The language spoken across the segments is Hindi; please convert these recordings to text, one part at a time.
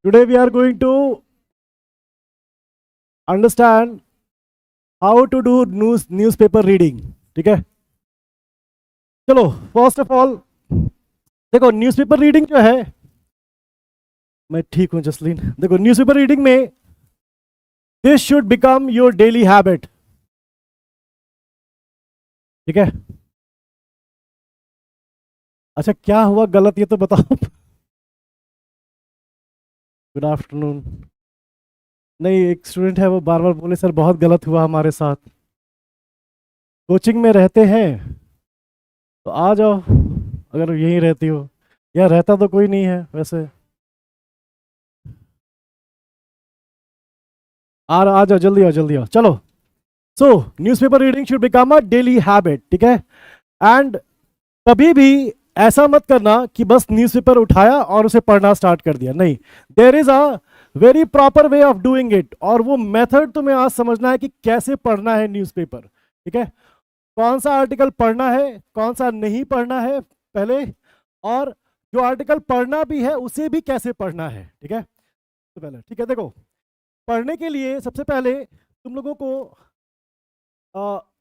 Today we are going to understand how to do newspaper reading. ठीक है, चलो फर्स्ट ऑफ ऑल देखो न्यूज़पेपर रीडिंग जो है, मैं ठीक हूँ जसलीन। देखो न्यूज़पेपर रीडिंग में this should become your daily habit. ठीक है, अच्छा क्या हुआ गलत ये तो बताओ। Good afternoon. नहीं, एक स्टूडेंट है वो बार बार बोले सर बहुत गलत हुआ हमारे साथ। कोचिंग में रहते हैं तो आ जाओ, अगर यहीं रहती हो। या रहता तो कोई नहीं है वैसे। आ जाओ, जल्दी आओ जल्दी आओ, चलो। सो newspaper reading should become a daily habit. ठीक है, एंड कभी भी ऐसा मत करना कि बस न्यूज़पेपर उठाया और उसे पढ़ना स्टार्ट कर दिया। नहीं, there is a very proper way of doing it, और वो मेथड तुम्हें आज समझना है कि कैसे पढ़ना है न्यूज़पेपर। ठीक है, कौन सा आर्टिकल पढ़ना है, कौन सा नहीं पढ़ना है पहले, और जो आर्टिकल पढ़ना भी है उसे भी कैसे पढ़ना है। ठीक है, तो पहले ठीक है, देखो पढ़ने के लिए सबसे पहले तुम लोगों को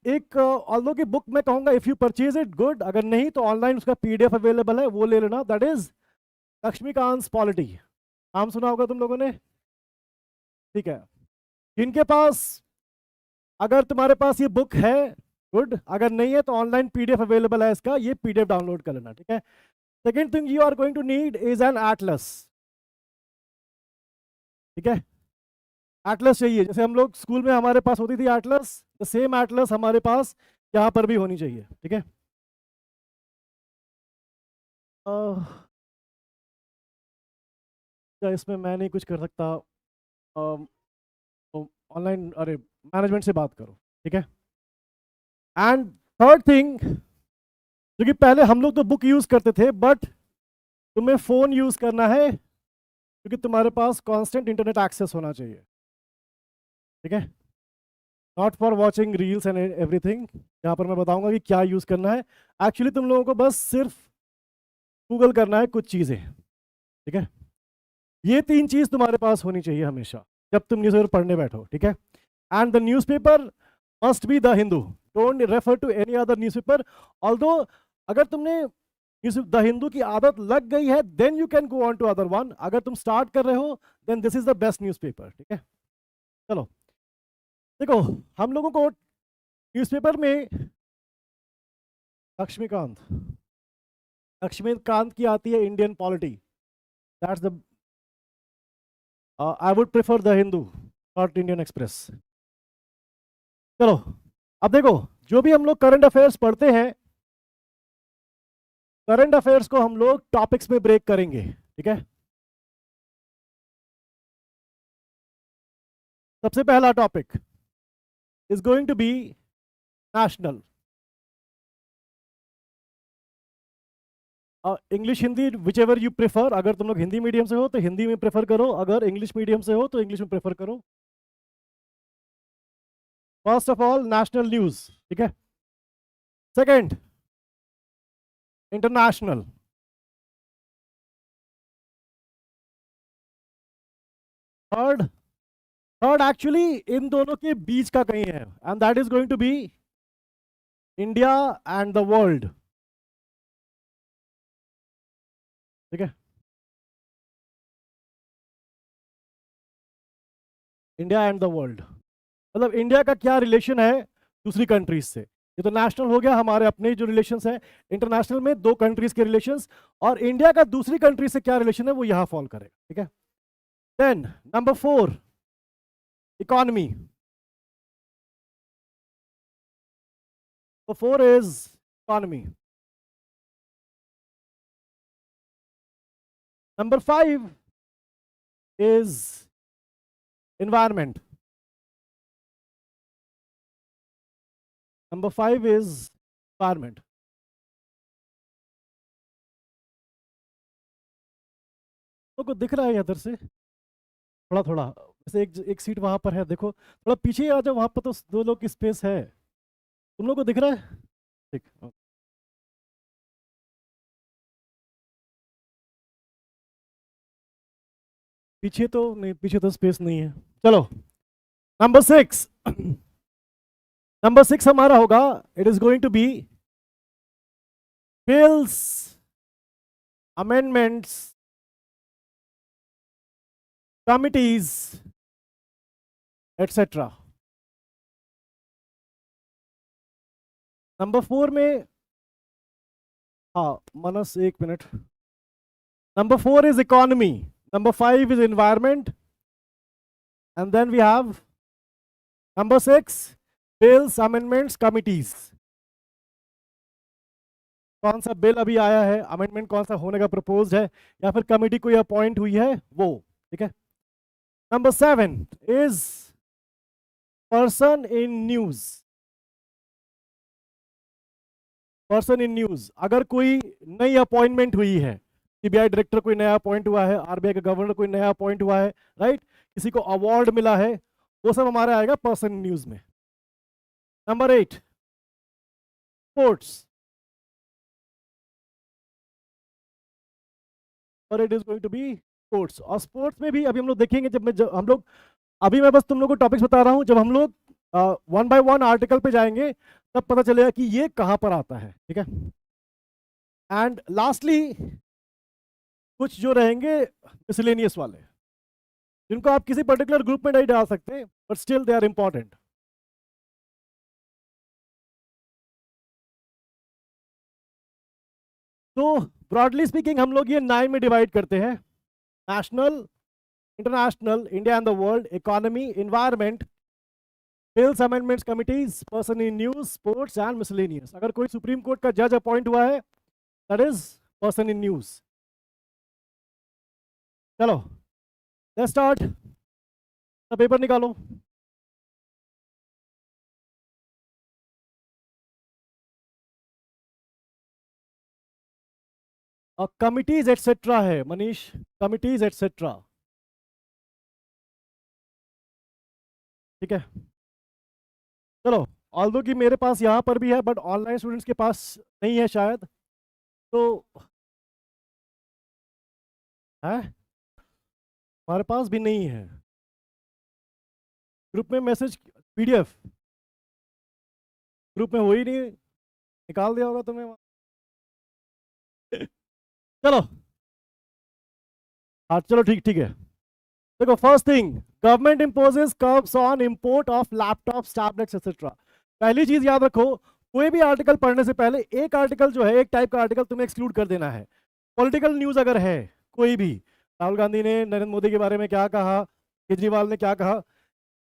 एक ऑल्दो की बुक मैं कहूंगा if you purchase it good, अगर नहीं तो ऑनलाइन उसका पीडीएफ अवेलेबल है, वो ले लेना। That is Laxmikanth polity. नाम सुना होगा तुम लोगों ने। ठीक है, जिनके पास, अगर तुम्हारे पास ये बुक है गुड, अगर नहीं है तो ऑनलाइन पीडीएफ अवेलेबल है इसका, ये पीडीएफ डाउनलोड कर लेना। ठीक है, second thing you are going to need is an atlas. ठीक है, एटलस चाहिए, जैसे हम लोग स्कूल में हमारे पास होती थी एटलस, द सेम एटलस हमारे पास यहाँ पर भी होनी चाहिए। ठीक है, क्या इसमें मैं नहीं कुछ कर सकता। ऑनलाइन, अरे मैनेजमेंट से बात करो। ठीक है, एंड थर्ड थिंग, जो कि पहले हम लोग तो बुक यूज करते थे, बट तुम्हें फोन यूज करना है क्योंकि तुम्हारे पास कांस्टेंट इंटरनेट एक्सेस होना चाहिए। ठीक है, not for watching reels and everything. यहाँ पर मैं बताऊंगा कि क्या यूज करना है। एक्चुअली तुम लोगों को बस सिर्फ गूगल करना है कुछ चीजें। ठीक है, ये तीन चीज तुम्हारे पास होनी चाहिए हमेशा जब तुम न्यूज़पेपर पढ़ने बैठो। ठीक है, and the newspaper must be the Hindu, don't refer to any other newspaper. Although अगर तुमने द हिंदू की आदत लग गई है then you can go on to other one. अगर तुम स्टार्ट कर रहे हो then this is the best newspaper. ठीक है, चलो देखो हम लोगों को न्यूज़पेपर में लक्ष्मीकांत लक्ष्मीकांत की आती है Indian polity. That's the I would prefer the Hindu, not Indian express. चलो अब देखो, जो भी हम लोग करंट अफेयर्स पढ़ते हैं, करंट अफेयर्स को हम लोग टॉपिक्स में ब्रेक करेंगे। ठीक है, सबसे पहला topic is going to be national. English Hindi whichever you prefer. अगर तुम लोग हिंदी मीडियम से हो तो हिंदी में प्रेफर करो, अगर इंग्लिश मीडियम से हो तो इंग्लिश में प्रेफर करो। First of all national news. ठीक है, second international, third third actually इन दोनों के बीच का कहीं है, and that is going to be India and the world. ठीक है, इंडिया एंड द वर्ल्ड मतलब इंडिया का क्या रिलेशन है दूसरी कंट्रीज से। ये तो नेशनल हो गया, हमारे अपने जो रिलेशंस हैं। इंटरनेशनल में दो कंट्रीज के रिलेशंस, और इंडिया का दूसरी कंट्री से क्या रिलेशन है वो यहां फॉल करेगा। ठीक है, देन नंबर फोर इकोनॉमी। तो four is economy. Number five is environment. Number five is environment. तो को दिख रहा है इधर से थोड़ा थोड़ा, वैसे एक एक सीट वहां पर है, देखो थोड़ा पीछे आ जाओ, वहां पर तो दो लोग की स्पेस है। तुम लोग को दिख रहा है? ठीक, पीछे तो नहीं, पीछे तो स्पेस नहीं है। चलो नंबर 6, नंबर 6 हमारा होगा, it is going to be bills, amendments, committees etcetera. Number 4 में, हाँ मनस एक minute, number 4 is economy, number 5 is environment, and then we have number 6 bills, amendments, committees। कौन सा बिल अभी आया है, अमेंडमेंट कौन सा होने का प्रपोज है, या फिर कमिटी कोई अपॉइंट हुई है वो, ठीक है। Number 7 is person in news. Person in news, अगर कोई नई अपॉइंटमेंट हुई है, सीबीआई डायरेक्टर कोई नया अपॉइंट हुआ है, आरबीआई का गवर्नर कोई नया अपॉइंट हुआ है, राइट, किसी को अवार्ड मिला है, वो सब हमारा आएगा पर्सन न्यूज में। नंबर 8 स्पोर्ट्स, और it is going to be sports. और स्पोर्ट्स में भी अभी हम लोग देखेंगे, जब हम लोग, अभी मैं बस तुम लोग को टॉपिक्स बता रहा हूं, जब हम लोग 1 by 1 आर्टिकल पे जाएंगे तब पता चलेगा कि ये कहां पर आता है, ठीक है। एंड लास्टली कुछ जो रहेंगे मिसलेनियस वाले, जिनको आप किसी पर्टिकुलर ग्रुप में नहीं डाल सकते, but still they are important. तो ब्रॉडली स्पीकिंग हम लोग ये 9 में डिवाइड करते हैं, national, international, India and the world, economy, environment, bills, amendments, committees, person in news, sports and miscellaneous. अगर कोई सुप्रीम कोर्ट का जज अपॉइंट हुआ है, that is person in news. चलो लेट्स स्टार्ट, पेपर निकालो। और कमिटीज एटसेट्रा है मनीष, कमिटीज एटसेट्रा, ठीक है। चलो ऑल्दो कि मेरे पास यहाँ पर भी है, बट ऑनलाइन स्टूडेंट्स के पास नहीं है शायद, तो है, हमारे पास भी नहीं है। ग्रुप में मैसेज, पीडीएफ ग्रुप में हो ही नहीं, निकाल दिया होगा तुम्हें। चलो हाँ चलो ठीक ठीक है। देखो first thing, government imposes curves on import of laptops, tablets etcetera. पहली चीज याद रखो, कोई भी आर्टिकल पढ़ने से पहले एक आर्टिकल जो है, एक टाइप का आर्टिकल तुम्हें एक्सक्लूड कर देना है। पॉलिटिकल न्यूज अगर है कोई भी, राहुल गांधी ने नरेंद्र मोदी के बारे में क्या कहा, केजरीवाल ने क्या कहा,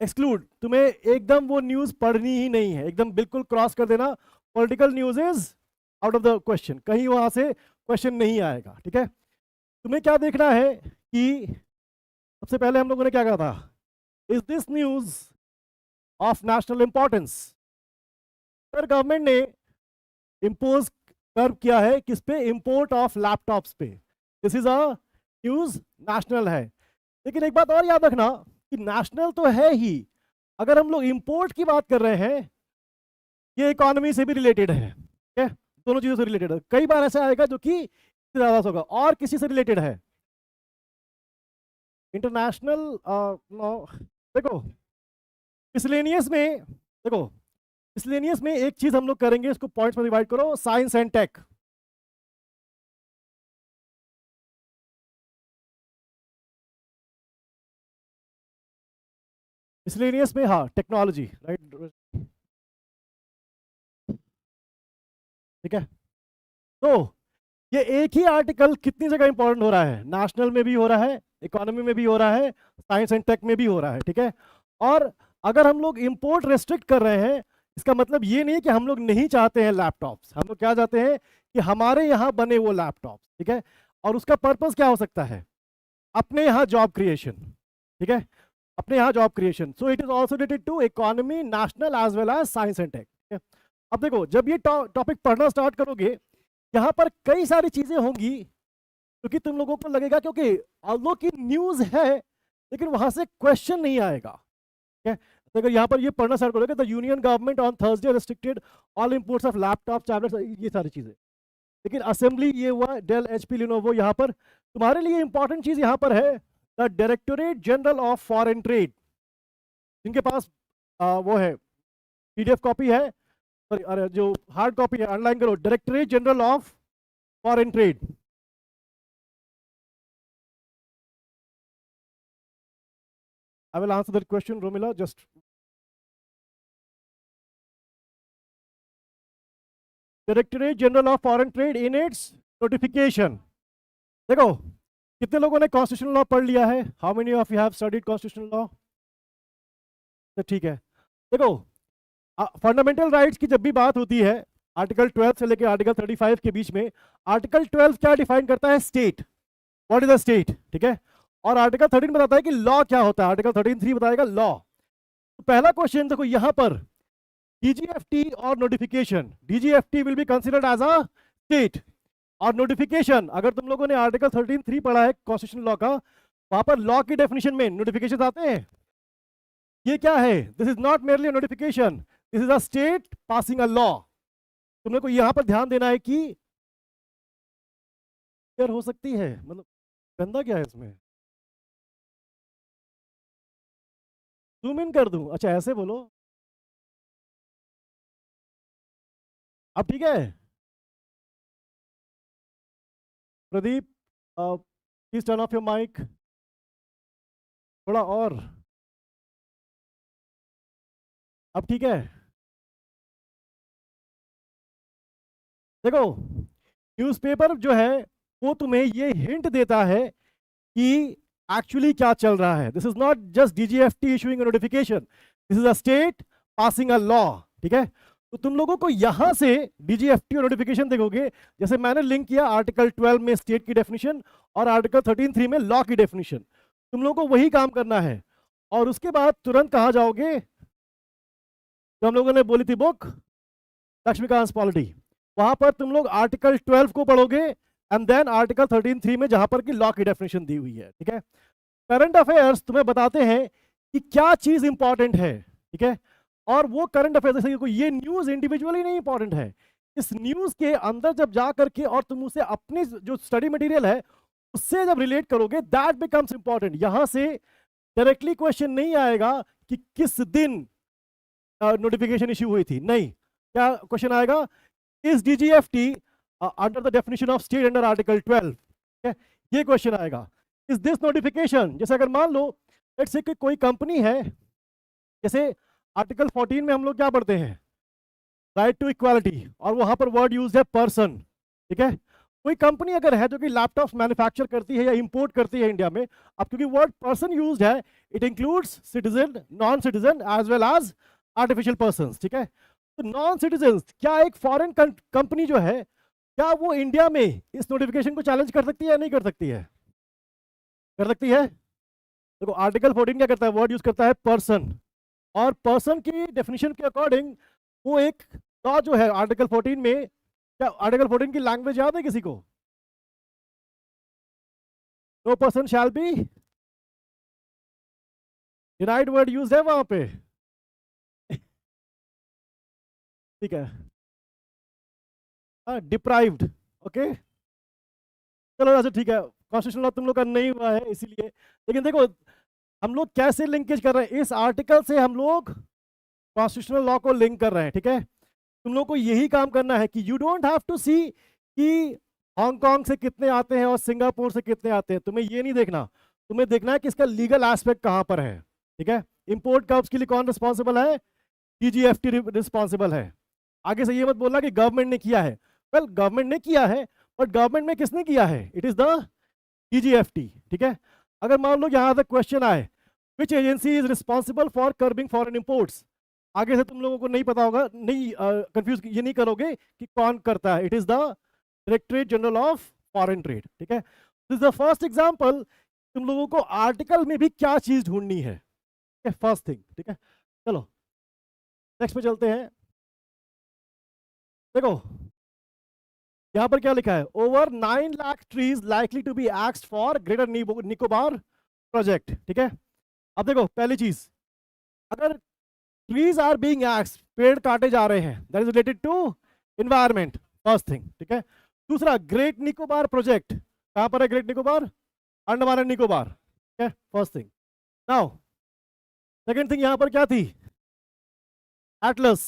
एक्सक्लूड, तुम्हें एकदम वो न्यूज पढ़नी ही नहीं है, एकदम बिल्कुल क्रॉस कर देना। Political news is out of the question, कहीं वहां से क्वेश्चन नहीं आएगा, ठीक है। तुम्हें क्या देखना है कि सबसे पहले हम लोगों ने क्या कहा था, is this news of national importance. अगर गवर्नमेंट ने इंपोज कर किया है किस पे, इंपोर्ट ऑफ लैपटॉप्स पे, this is a news, national है। लेकिन एक बात और याद रखना कि नेशनल तो है ही, अगर हम लोग इंपोर्ट की बात कर रहे हैं, ये इकोनॉमी से भी रिलेटेड है, ठीक है, दोनों चीजों से रिलेटेड है। कई बार ऐसा आएगा जो कि ज्यादा होगा और किसी से रिलेटेड है, इंटरनेशनल देखो मिसलेनियस में, देखो मिसलेनियस में एक चीज हम लोग करेंगे, इसको पॉइंट्स में डिवाइड करो, साइंस एंड टेक। मिसलेनियस में हाँ टेक्नोलॉजी, राइट, ठीक है। तो ये एक ही आर्टिकल कितनी जगह इंपॉर्टेंट हो रहा है, नेशनल में भी हो रहा है, इकोनॉमी में भी हो रहा है, साइंस एंड टेक में भी हो रहा है, ठीक है। और अगर हम लोग इंपोर्ट रेस्ट्रिक्ट कर रहे हैं, इसका मतलब ये नहीं है कि हम लोग नहीं चाहते हैं लैपटॉप्स, हम लोग क्या चाहते हैं कि हमारे यहाँ बने वो लैपटॉप, ठीक है। और उसका पर्पस क्या हो सकता है, अपने यहाँ जॉब क्रिएशन, ठीक है, अपने यहाँ job creation. So it is also related to economy, national as well as science and tech, ठीक है। अब देखो जब ये टॉपिक पढ़ना स्टार्ट करोगे, यहाँ पर कई सारी चीजें होंगी क्योंकि तुम लोगों को लगेगा, क्योंकि ऑल्दो की न्यूज है लेकिन वहां से क्वेश्चन नहीं आएगा, ठीक है। तो अगर यहाँ पर ये पढ़ना स्टार्ट करोगे, the union government on Thursday restricted all imports of laptop, tablets, ये सारी चीजें। लेकिन असेंबली ये हुआ, डेल, एचपी, लिनोवो, यहाँ पर तुम्हारे लिए इंपॉर्टेंट चीज यहाँ पर है, the directorate general of foreign trade, जिनके पास वो है पीडीएफ कॉपी है, सॉरी अरे जो हार्ड कॉपी है ऑनलाइन करो, directorate general of foreign trade. I will answer that question, Romila. Just Directorate General of Foreign Trade in its notification. देखो कितने लोगों ने कॉन्स्टिट्यूशनल लॉ पढ़ लिया है? How many of you have studied constitutional law? तो ठीक है, देखो फंडामेंटल राइट्स की जब भी बात होती है, आर्टिकल 12 से लेकर आर्टिकल 35 के बीच में, आर्टिकल 12 क्या डिफाइन करता है? State, what is the state, ठीक है। और आर्टिकल 13 बताता है कि लॉ क्या होता है, आर्टिकल 13(3) बताएगा लॉ। तो पहला क्वेश्चन देखो यहां पर, डीजीएफटी और notification, DGFT will be considered as a state, और नोटिफिकेशन, अगर तुम लोगों ने आर्टिकल 13(3) पढ़ा है कॉन्स्टिट्यूशनल लॉ का, वहां पर लॉ की डेफिनेशन में नोटिफिकेशन आते हैं। ये क्या है? This is not merely notification, this is a state passing a law. तुम लोग को यहां पर ध्यान देना है कि हो सकती है, मतलब गंदा क्या है इसमें, जूम इन कर दूं? अच्छा ऐसे बोलो, अब ठीक है। Pradeep please turn off your mic, थोड़ा और, अब ठीक है। देखो न्यूज़पेपर जो है वो तुम्हें ये हिंट देता है कि एक्चुअली क्या चल रहा है। This is not just DGFT issuing a notification, this is a state passing a law, ठीक है। तो तुम लोगों को यहां से डीजीएफटी और नोटिफिकेशन देखोगे, जैसे मैंने लिंक किया आर्टिकल 12 में स्टेट की डेफिनेशन और आर्टिकल 13(3) में लॉ की डेफिनेशन, तुम लोगों को वही काम करना है। और उसके बाद तुरंत कहा जाओगे, तो हम लोगों ने बोली थी बुक लक्ष्मीकांत पॉलिटी, वहां पर तुम लोग आर्टिकल 12 को पढ़ोगे एंड देन आर्टिकल 13(3) में जहां पर की लॉ की डेफिनेशन दी हुई है, ठीक है। करंट अफेयर्स तुम्हें बताते हैं कि क्या चीज इंपॉर्टेंट है, ठीक है। और वो करंट अफेयर्स, जैसे कोई ये न्यूज इंडिविजुअली नहीं इंपॉर्टेंट है, इस न्यूज के अंदर जब जा करके और तुम उसे अपनी जो स्टडी मटेरियल है उससे जब रिलेट करोगे, दैट बिकम्स इंपॉर्टेंट। यहां से डायरेक्टली क्वेश्चन नहीं आएगा कि किस दिन नोटिफिकेशन इश्यू हुई थी, नहीं। क्या क्वेश्चन आएगा? Is DGFT under the definition of state under article 12, ये क्वेश्चन आएगा। इज दिस नोटिफिकेशन, जैसे अगर मान लो लेट्स से कि कोई कंपनी है, जैसे आर्टिकल 14 में हम लोग क्या पढ़ते हैं? राइट टू इक्वालिटी, और वहां पर वर्ड यूज है पर्सन, ठीक है। कोई कंपनी अगर है जो कि लैपटॉप्स मैन्युफैक्चर करती है या इंपोर्ट करती है इंडिया में, अब क्योंकि वर्ड पर्सन यूज्ड है, it includes citizen, non citizen as well as artificial persons, ठीक है। तो नॉन सिटीजन, क्या एक फॉरेन कंपनी जो है, क्या वो इंडिया में इस नोटिफिकेशन को चैलेंज कर सकती है या नहीं कर सकती है? कर सकती है। देखो आर्टिकल 14 क्या करता है? वर्ड यूज करता है पर्सन, और पर्सन की डेफिनेशन के अकॉर्डिंग वो एक लॉ जो है आर्टिकल 14 में, क्या आर्टिकल 14 की लैंग्वेज याद है किसी को? No person shall be denied, word use है वहां पे, ठीक है, डिप्राइव्ड, ओके। चलो अच्छा ठीक है, कॉन्स्टिट्यूशनल लॉ तुम लोग का नहीं हुआ है इसीलिए, लेकिन देखो हम लोग कैसे लिंकेज कर रहे हैं, इस आर्टिकल से हम लोग कॉन्स्टिट्यूशनल लॉ को लिंक कर रहे हैं, ठीक है। तुम लोग को यही काम करना है कि यू डोंट हैव टू सी कि हांगकांग से कितने आते हैं और सिंगापुर से कितने आते हैं, तुम्हें ये नहीं देखना, तुम्हें देखना है कि इसका लीगल एस्पेक्ट कहां पर है, ठीक है। इंपोर्ट कर्व्स के लिए कौन रिस्पॉन्सिबल है? डीजीएफटी रिस्पॉन्सिबल है। आगे से ये मत बोलना कि गवर्नमेंट ने किया है, वेल गवर्नमेंट ने किया है, बट गवर्नमेंट में किसने किया है? इट इज द डीजीएफटी, ठीक है। अगर मान लो यहां तक क्वेश्चन आए, which agency is responsible for curbing foreign imports, आगे से तुम लोगों को नहीं पता होगा, नहीं कंफ्यूज ये नहीं करोगे कि कौन करता है, it is the directorate general of foreign trade, ठीक है। This is the first example, तुम लोगों को आर्टिकल में भी क्या चीज ढूंढनी है, फर्स्ट थिंग, ठीक है। चलो नेक्स्ट पे चलते हैं। देखो यहां पर क्या लिखा है? Over 9 lakh trees likely to be axed for greater Nicobar project, ठीक है। अब देखो पहली चीज, अगर ट्रीज आर बीइंग एक्स्ड, पेड़ काटे जा रहे हैं, that is related to environment, first thing, ठीक है। दूसरा, ग्रेट निकोबार प्रोजेक्ट, कहां पर है great Nicobar? Andaman and Nicobar, first thing. Now second thing यहां पर क्या थी? एटलस।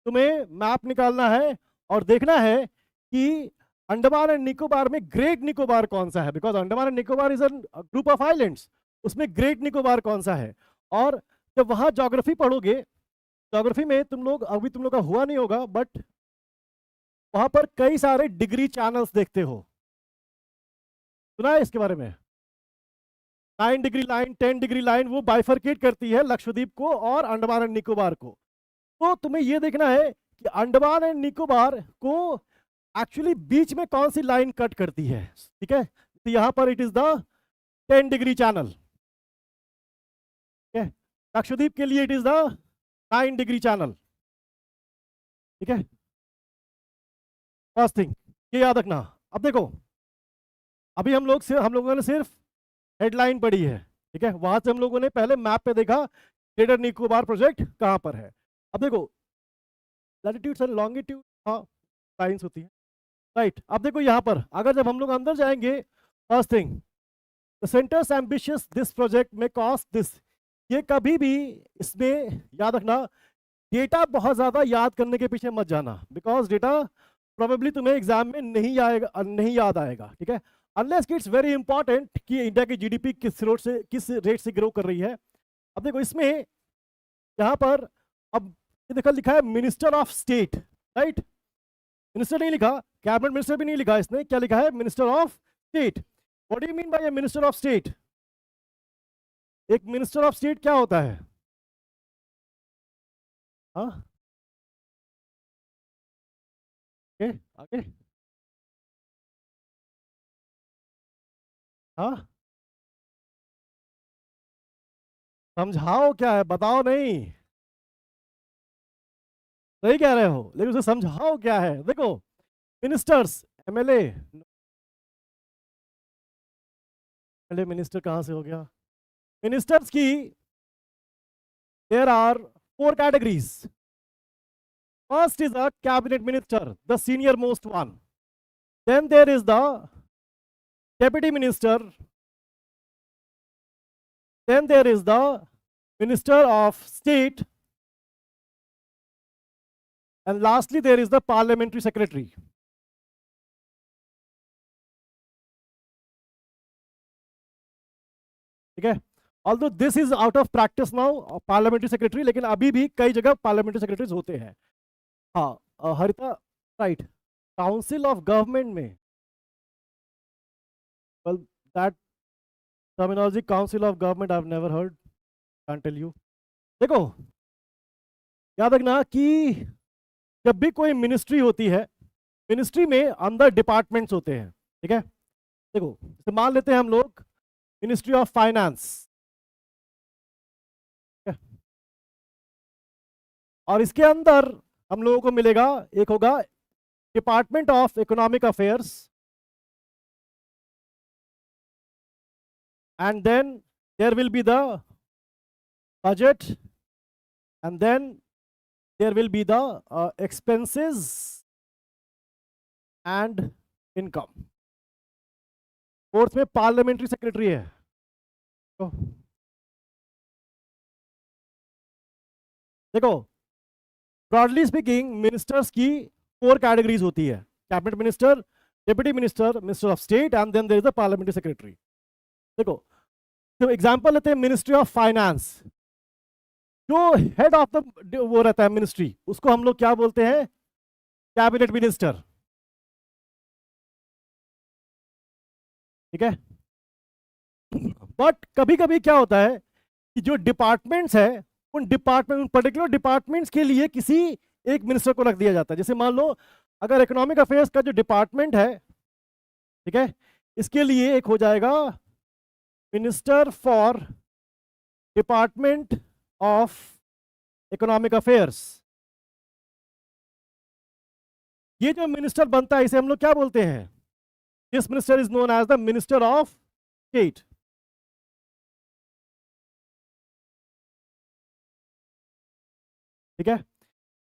तुम्हें मैप निकालना है और देखना है कि अंडमान एंड निकोबार में ग्रेट निकोबार कौन सा है, because Andaman and Nicobar is a group of islands, उसमें ग्रेट निकोबार कौन सा है। और जब वहां ज्योग्राफी पढ़ोगे, ज्योग्राफी में तुम लोग, अभी तुम लोग का हुआ नहीं होगा, बट वहां पर कई सारे डिग्री चैनल्स देखते हो, सुना है इसके बारे में? 9 डिग्री लाइन, 10 डिग्री लाइन, वो बाइफरकेट करती है लक्षद्वीप को और अंडमान एंड निकोबार को। तो तुम्हें ये देखना है कि अंडमान एंड निकोबार को एक्चुअली बीच में कौन सी लाइन कट करती है, ठीक है? तो यहां पर it is the 10 degree channel, ठीक है? लक्षद्वीप के लिए it is the 9 degree channel, ठीक है? फर्स्ट थिंग ये याद रखना। अब देखो, अभी हम लोगों ने सिर्फ हेडलाइन पढ़ी है, ठीक है? वहां से हम लोगों ने पहले मैप पे देखा ग्रेटर निकोबार प्रोजेक्ट कहां पर है। अब देखो लैटिट्यूड एंड लॉन्गिट्यूड, हाँ लाइन्स होती है, राइट? अब देखो यहाँ पर अगर जब हम लोग अंदर जाएंगे, first thing the centres ambitious this project में कॉस्ट दिस, ये कभी भी इसमें याद रखना, डेटा बहुत ज्यादा याद करने के पीछे मत जाना, बिकॉज डेटा प्रोबेबली तुम्हें एग्जाम में नहीं आएगा, नहीं याद आएगा, ठीक है? अनलेस इट्स वेरी इंपॉर्टेंट कि इंडिया की जीडीपी किस रेट से ग्रो कर रही है। अब देखो इसमें यहाँ पर, अब ये देखो लिखा है minister of state, right? Minister नहीं लिखा, कैबिनेट मिनिस्टर भी नहीं लिखा, इसने क्या लिखा है? Minister of state. What do you mean by minister of state? एक मिनिस्टर ऑफ स्टेट क्या होता है? हाँ, आगे, हाँ, समझाओ क्या है, बताओ नहीं, सही कह रहे हो लेकिन उसे समझाओ क्या है। देखो मिनिस्टर्स, एमएलए, एमएलए मिनिस्टर कहां से हो गया? मिनिस्टर्स की there are 4 categories. First is a cabinet minister, the senior most one. Then there is the deputy minister, then there is the minister of state, and lastly there is the parliamentary secretary, ठीक है? Although this is out of practice now parliamentary secretary, लेकिन अभी भी कई जगह पार्लियामेंट्री सेक्रेटरीज होते हैं। हाँ Harita, right? Council of government में, well that terminology council of government I have never heard, can't tell you. देखो याद रखना कि जब भी कोई मिनिस्ट्री होती है, मिनिस्ट्री में अंदर डिपार्टमेंट्स होते हैं, ठीक है? देखो मान लेते हैं हम लोग मिनिस्ट्री ऑफ फाइनेंस, और इसके अंदर हम लोगों को मिलेगा, एक होगा department of economic affairs, and then there will be the budget, and then there will be the expenses and income. Fourth में पार्लियामेंट्री सेक्रेटरी है। तो देखो ब्रॉडली स्पीकिंग मिनिस्टर्स की 4 कैटेगरीज होती है, cabinet minister, deputy minister, minister of state, and then there is the parliamentary secretary. देखो तो एग्जांपल लेते हैं मिनिस्ट्री ऑफ फाइनेंस, जो हेड ऑफ द वो रहता है मिनिस्ट्री, उसको हम लोग क्या बोलते हैं? कैबिनेट मिनिस्टर, ठीक है? बट कभी कभी क्या होता है कि जो डिपार्टमेंट्स है, उन पर्टिकुलर डिपार्टमेंट्स के लिए किसी एक मिनिस्टर को रख दिया जाता है। जैसे मान लो अगर इकोनॉमिक अफेयर्स का जो डिपार्टमेंट है, ठीक है, इसके लिए एक हो जाएगा minister for department of economic affairs. ये जो मिनिस्टर बनता है इसे हम लोग क्या बोलते हैं? This minister is known as the minister of state, ठीक है?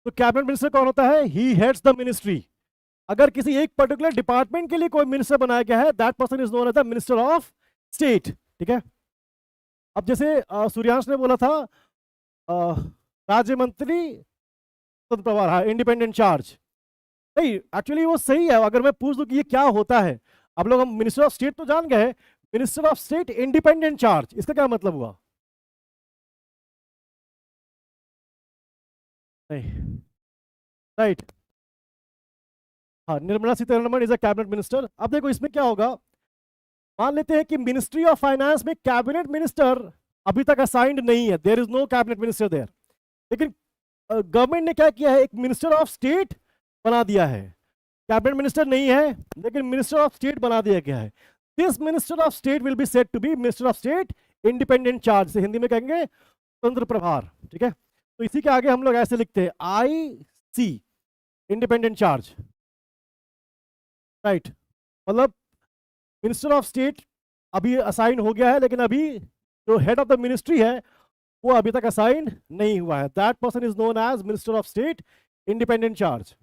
तो कैबिनेट मिनिस्टर कौन होता है? He heads the ministry. अगर किसी एक पर्टिकुलर डिपार्टमेंट के लिए कोई मिनिस्टर बनाया गया है, that person is known as the minister of state, ठीक है? अब जैसे सूर्यांश ने बोला था राज्य मंत्री स्वतंत्र प्रभार, हाँ, इंडिपेंडेंट चार्ज। नहीं, एक्चुअली वो सही है। अगर मैं पूछ दूं कि ये क्या होता है, आप लोग, हम मिनिस्टर ऑफ स्टेट तो जान गए, minister of state independent charge, इसका क्या मतलब हुआ? नहीं, राइट, हाँ, Nirmala Sitharaman is a cabinet minister. अब देखो इसमें क्या होगा, मान लेते हैं कि मिनिस्ट्री ऑफ फाइनेंस में कैबिनेट मिनिस्टर अभी तक असाइंड नहीं है, there is no cabinet minister there, लेकिन गवर्नमेंट ने क्या किया है, एक मिनिस्टर ऑफ स्टेट बना दिया है। कैबिनेट मिनिस्टर नहीं है, लेकिन मिनिस्टर ऑफ स्टेट बना दिया गया है। This minister of state will be said to be minister of state independent charge, से हिंदी में कहेंगे स्वतंत्र प्रभार, ठीक है। तो इसी के आगे हम लोग ऐसे लिखते हैं IC, इंडिपेंडेंट चार्ज, राइट। मतलब मिनिस्टर ऑफ स्टेट अभी असाइन हो गया है, लेकिन अभी जो हेड ऑफ द मिनिस्ट्री है वो अभी तक असाइन नहीं हुआ है। That person is known as minister of state independent charge.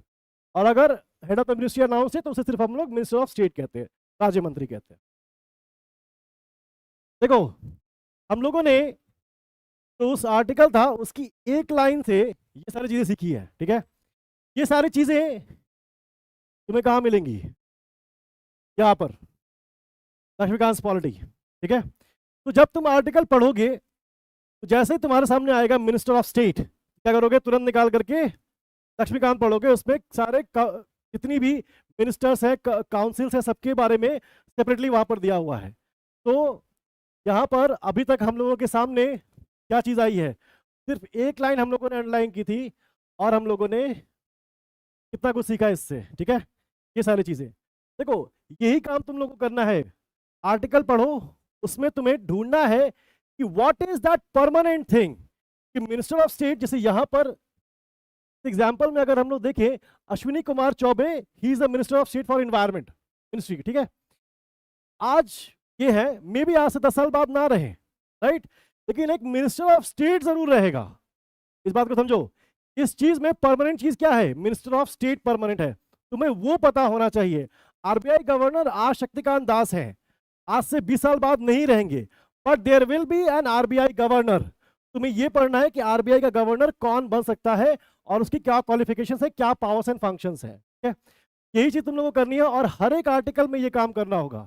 और अगर head of the ministry announce है तो उसे सिर्फ हम लोग मिनिस्टर ऑफ स्टेट कहते हैं, राज्य मंत्री कहते हैं। देखो हम लोगों ने तो उस आर्टिकल था उसकी एक लाइन से ये सारी चीजें सीखी है, ठीक है। ये सारी चीजें तुम्हें कहाँ मिलेंगी, यहाँ पर लक्ष्मीकांत पॉलिटी, ठीक है। तो जब तुम आर्टिकल पढ़ोगे तो जैसे ही तुम्हारे सामने आएगा मिनिस्टर ऑफ स्टेट, क्या करोगे, तुरंत निकाल करके लक्ष्मीकांत पढ़ोगे। उसमें सारे जितनी भी मिनिस्टर्स है, काउंसिल्स है, सबके बारे में सेपरेटली वहां पर दिया हुआ है। तो यहाँ पर अभी तक हम लोगों के सामने क्या चीज आई है, सिर्फ एक लाइन हम लोगों ने अंडरलाइन की थी और हम लोगों ने कितना कुछ सीखा इससे, ठीक है। ये सारी चीजें देखो, यही काम तुम लोगों को करना है। आर्टिकल पढ़ो, उसमें तुम्हें ढूंढना है कि what is that permanent thing, कि मिनिस्टर ऑफ स्टेट, जैसे यहां पर एग्जाम्पल में अगर हम लोग देखें, अश्विनी कुमार चौबे, ही is the minister of state for environment ministry, ठीक है। आज ये है, मे बी आज से 10 साल बाद ना रहे, राइट, लेकिन एक मिनिस्टर ऑफ स्टेट जरूर रहेगा। इस बात को समझो, इस चीज में परमानेंट चीज क्या है, मिनिस्टर ऑफ स्टेट परमानेंट है, तुम्हें वो पता होना चाहिए। आरबीआई गवर्नर आज शक्तिकांत दास है, आज से 20 साल बाद नहीं रहेंगे, but there will be an RBI governor. तुम्हें यह पढ़ना है कि आरबीआई का गवर्नर कौन बन सकता है और उसकी क्या क्वालिफिकेशंस है, क्या पावर्स एंड फंक्शंस है, ठीक है। यही चीज तुम लोगों को करनी है और हर एक आर्टिकल में ये काम करना होगा।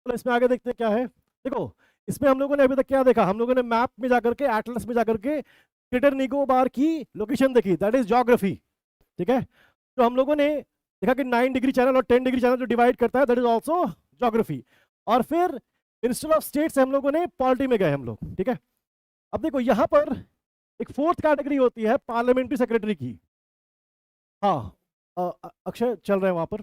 तो इसमें आगे देखते हैं क्या है। देखो इसमें हम लोगों ने अभी तक क्या देखा, हम लोगों ने मैप में जाकर के, एटलस में जाकर के ग्रेटर निकोबार की लोकेशन देखी, दैट इज ज्योग्राफी, ठीक है। तो हम लोगों ने देखा कि 9 डिग्री चैनल और 10 डिग्री चैनल जो डिवाइड करता है, दैट इज ऑल्सो ज्योग्राफी। और फिर मिनिस्टर ऑफ स्टेट से हम लोगों ने पॉलिटी में गए हम लोग, ठीक है। अब देखो यहाँ पर एक फोर्थ कैटेगरी होती है पार्लियामेंट्री सेक्रेटरी की। हाँ, अक्षय चल रहे हैं वहां पर।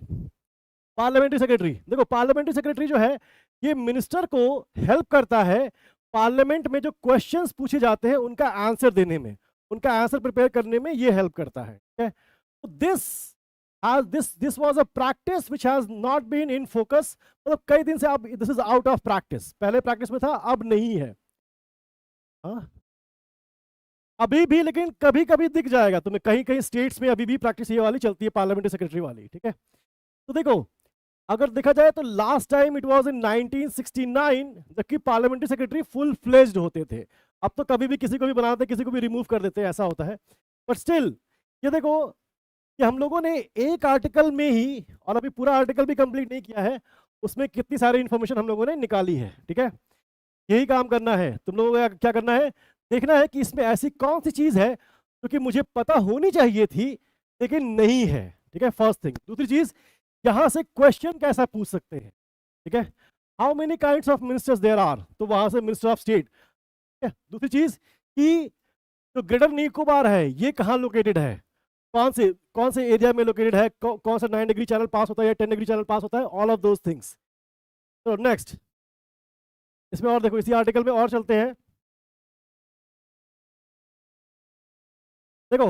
पार्लियामेंट्री सेक्रेटरी, देखो पार्लियामेंट्री सेक्रेटरी जो है ये मिनिस्टर को हेल्प करता है पार्लियामेंट में जो क्वेश्चंस पूछे जाते हैं उनका आंसर देने में, उनका आंसर प्रिपेयर करने में ये हेल्प करता है, ठीक है। तो this was a practice which has not been in focus, मतलब कई दिन से अब this is out of practice, पहले प्रैक्टिस में था अब नहीं है। हाँ अभी भी, लेकिन कभी कभी दिख जाएगा तुम्हें, कहीं कहीं स्टेट्स में अभी भी प्रैक्टिस ये वाली चलती है, पार्लियामेंट्री सेक्रेटरी वाली, ठीक है। तो देखो अगर देखा जाए तो last time it was in 1969, जबकि पार्लियामेंट्री सेक्रेटरी फुल फ्लेज्ड होते थे। अब तो कभी भी किसी को भी बनाते, किसी को भी रिमूव कर देते, ऐसा होता है। बट स्टिल ये देखो कि हम लोगों ने एक आर्टिकल में ही, और अभी पूरा आर्टिकल भी कंप्लीट नहीं किया है, उसमें कितनी सारी इंफॉर्मेशन हम लोगों ने निकाली है, ठीक है। यही काम करना है तुम लोगों को, क्या करना है, देखना है कि इसमें ऐसी कौन सी चीज है जो कि मुझे पता होनी चाहिए थी लेकिन नहीं है, ठीक है, फर्स्ट थिंग। दूसरी चीज, यहां से क्वेश्चन कैसा पूछ सकते हैं, ठीक है, how many kinds of ministers there are, तो वहां से मिनिस्टर ऑफ स्टेट, ठीक है। दूसरी चीज कि जो ग्रेटर निकोबार है ये कहाँ लोकेटेड है, कौन से एरिया में लोकेटेड है, कौन सा 9 डिग्री चैनल पास होता है या 10 डिग्री चैनल पास होता है, ऑल ऑफ दोज थिंग्स। तो नेक्स्ट इसमें और देखो, इसी आर्टिकल में और चलते हैं। देखो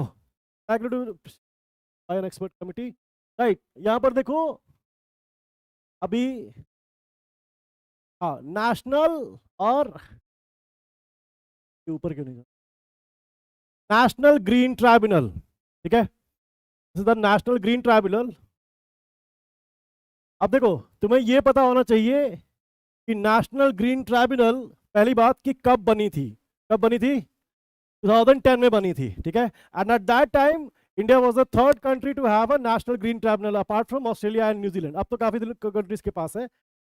एक्सपर्ट कमिटी, राइट, यहां पर देखो अभी, हाँ, नेशनल और ऊपर क्यों नहीं, नेशनल ग्रीन ट्राइब्यूनल, ठीक है, this is the national green tribunal. अब देखो तुम्हें यह पता होना चाहिए कि नेशनल ग्रीन ट्राइब्यूनल पहली बात कि कब बनी थी, कब बनी थी, 2010 में बनी थी, ठीक है। And at that time India was the third country to have a national green tribunal apart from Australia and New Zealand. अब तो काफी कंट्रीज के पास है।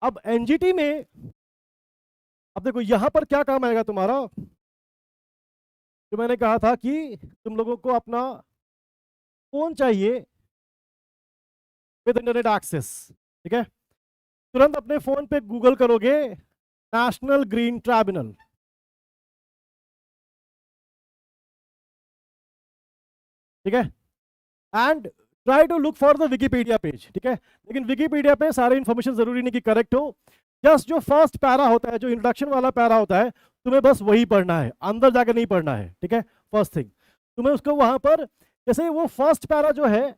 अब एनजीटी में, अब देखो यहां पर क्या काम आएगा तुम्हारा, जो मैंने कहा था कि तुम लोगों को अपना फोन चाहिए विद इंटरनेट एक्सेस, ठीक है। तुरंत अपने फोन पे गूगल करोगे नेशनल ग्रीन ट्रिब्यूनल, ठीक है, and try to look for the Wikipedia page, ठीक है। लेकिन विकीपीडिया पे सारे इन्फॉर्मेशन जरूरी नहीं कि करेक्ट हो, जस्ट जो फर्स्ट पैरा होता है, जो इंट्रोडक्शन वाला पैरा होता है, तुम्हें बस वही पढ़ना है, अंदर जाकर नहीं पढ़ना है, ठीक है। फर्स्ट थिंग तुम्हें उसको वहां पर, जैसे वो फर्स्ट पैरा जो है,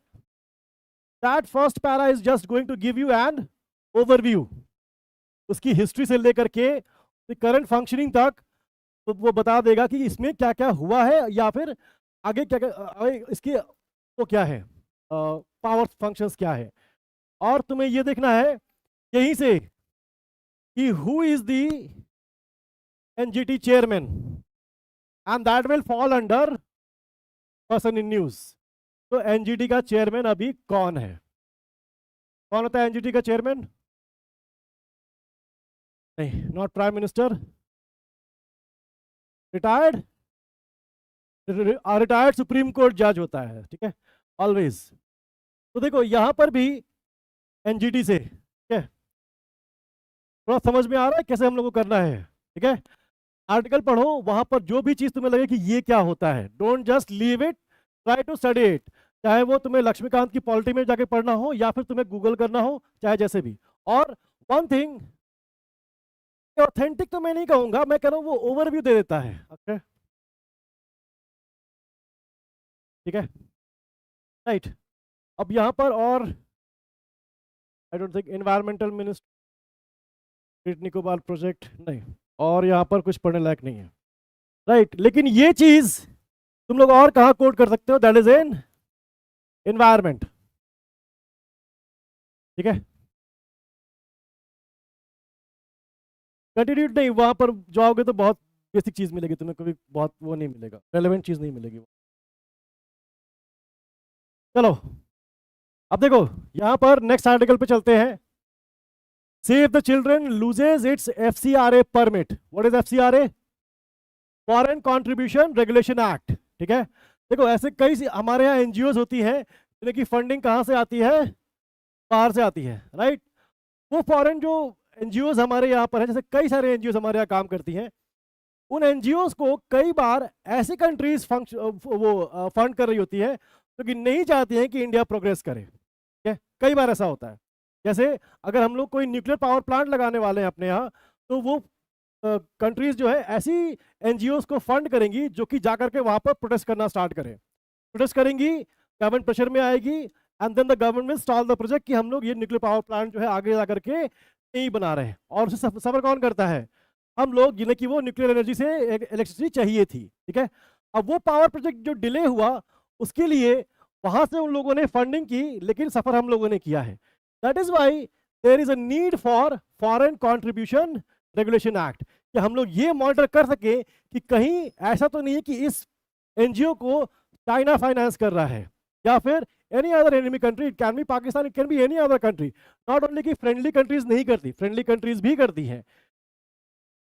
that first para is just going to give you an overview, उसकी हिस्ट्री से लेकर के करंट फंक्शनिंग तक, तो वो बता देगा कि इसमें क्या क्या हुआ है, या फिर आगे क्या क्या इसकी वो क्या है, पावर फंक्शंस क्या है। और तुम्हें ये देखना है यहीं से कि who is the NGT chairman, and that will fall under person in news. तो एनजीटी का चेयरमैन अभी कौन है, कौन होता है एनजीटी का चेयरमैन? नहीं, not prime minister, retired, retired supreme court जज होता है, ठीक है, ऑलवेज। तो देखो यहां पर भी एनजीटी से, ठीक है, थोड़ा समझ में आ रहा है कैसे हम लोग को करना है, ठीक है। आर्टिकल पढ़ो, वहां पर जो भी चीज तुम्हें लगे कि ये क्या होता है, don't just leave it, try to study it, चाहे वो तुम्हें लक्ष्मीकांत की पॉलिटी में जाके पढ़ना हो या फिर तुम्हें गूगल करना हो, चाहे जैसे भी। और वन थिंग, ऑथेंटिक तो मैं नहीं कहूंगा, मैं कह रहा हूँ वो ओवरव्यू दे देता है, ओके, ठीक है, राइट। अब यहाँ पर और I don't think environmental minister Nicobar project नहीं, और यहाँ पर कुछ पढ़ने लायक नहीं है, राइट। लेकिन ये चीज तुम लोग और कहाँ कोड कर सकते हो, दैट इज इन एनवायरमेंट, ठीक है। कंटिन्यू नहीं, वहां पर जाओगे तो बहुत बेसिक चीज मिलेगी तुम्हें, कभी बहुत वो नहीं मिलेगा, रेलेवेंट चीज नहीं मिलेगी वो। चलो अब देखो यहां पर नेक्स्ट आर्टिकल पे चलते हैं। Save the children loses it's FCRA permit. What is FCRA? Foreign contribution regulation act, ठीक है। देखो ऐसे कई हमारे यहाँ एनजीओज होती हैं जिनकी की फंडिंग कहाँ से आती है, बाहर से आती है, राइट। वो फॉरेन जो एनजीओज हमारे यहाँ पर है, जैसे कई सारे एनजीओज हमारे यहाँ काम करती हैं, उन एनजीओज को कई बार ऐसी कंट्रीज वो फंड कर रही होती है जो कि नहीं चाहती हैं कि इंडिया प्रोग्रेस करे, ठीक है। कई बार ऐसा होता है, जैसे अगर हम लोग कोई न्यूक्लियर पावर प्लांट लगाने वाले हैं अपने यहाँ, तो वो कंट्रीज जो है ऐसी एनजीओज को फंड करेंगी जो कि जाकर के वहां पर प्रोटेस्ट करना स्टार्ट करें, प्रोटेस्ट करेंगी, गवर्नमेंट प्रेशर में आएगी, and then the government will stall the project कि हम लोग ये न्यूक्लियर पावर प्लांट जो है आगे जाकर के नहीं बना रहे हैं। और उसे सफर कौन करता है? हम लोग, जिन्हें कि वो न्यूक्लियर एनर्जी से इलेक्ट्रिसिटी चाहिए थी, ठीक है। अब वो पावर प्रोजेक्ट जो डिले हुआ, उसके लिए वहां से उन लोगों ने फंडिंग की, लेकिन सफर हम लोगों ने किया है। That is why there is a need for foreign contribution regulation act, कि हम लोग ये मॉनिटर कर सके कि कहीं ऐसा तो नहीं है कि इस एनजीओ को चाइना फाइनेंस कर रहा है, या फिर any other enemy country, it can be Pakistan, it can be any other country. Not only कि फ्रेंडली कंट्रीज नहीं करती, फ्रेंडली कंट्रीज भी करती हैं।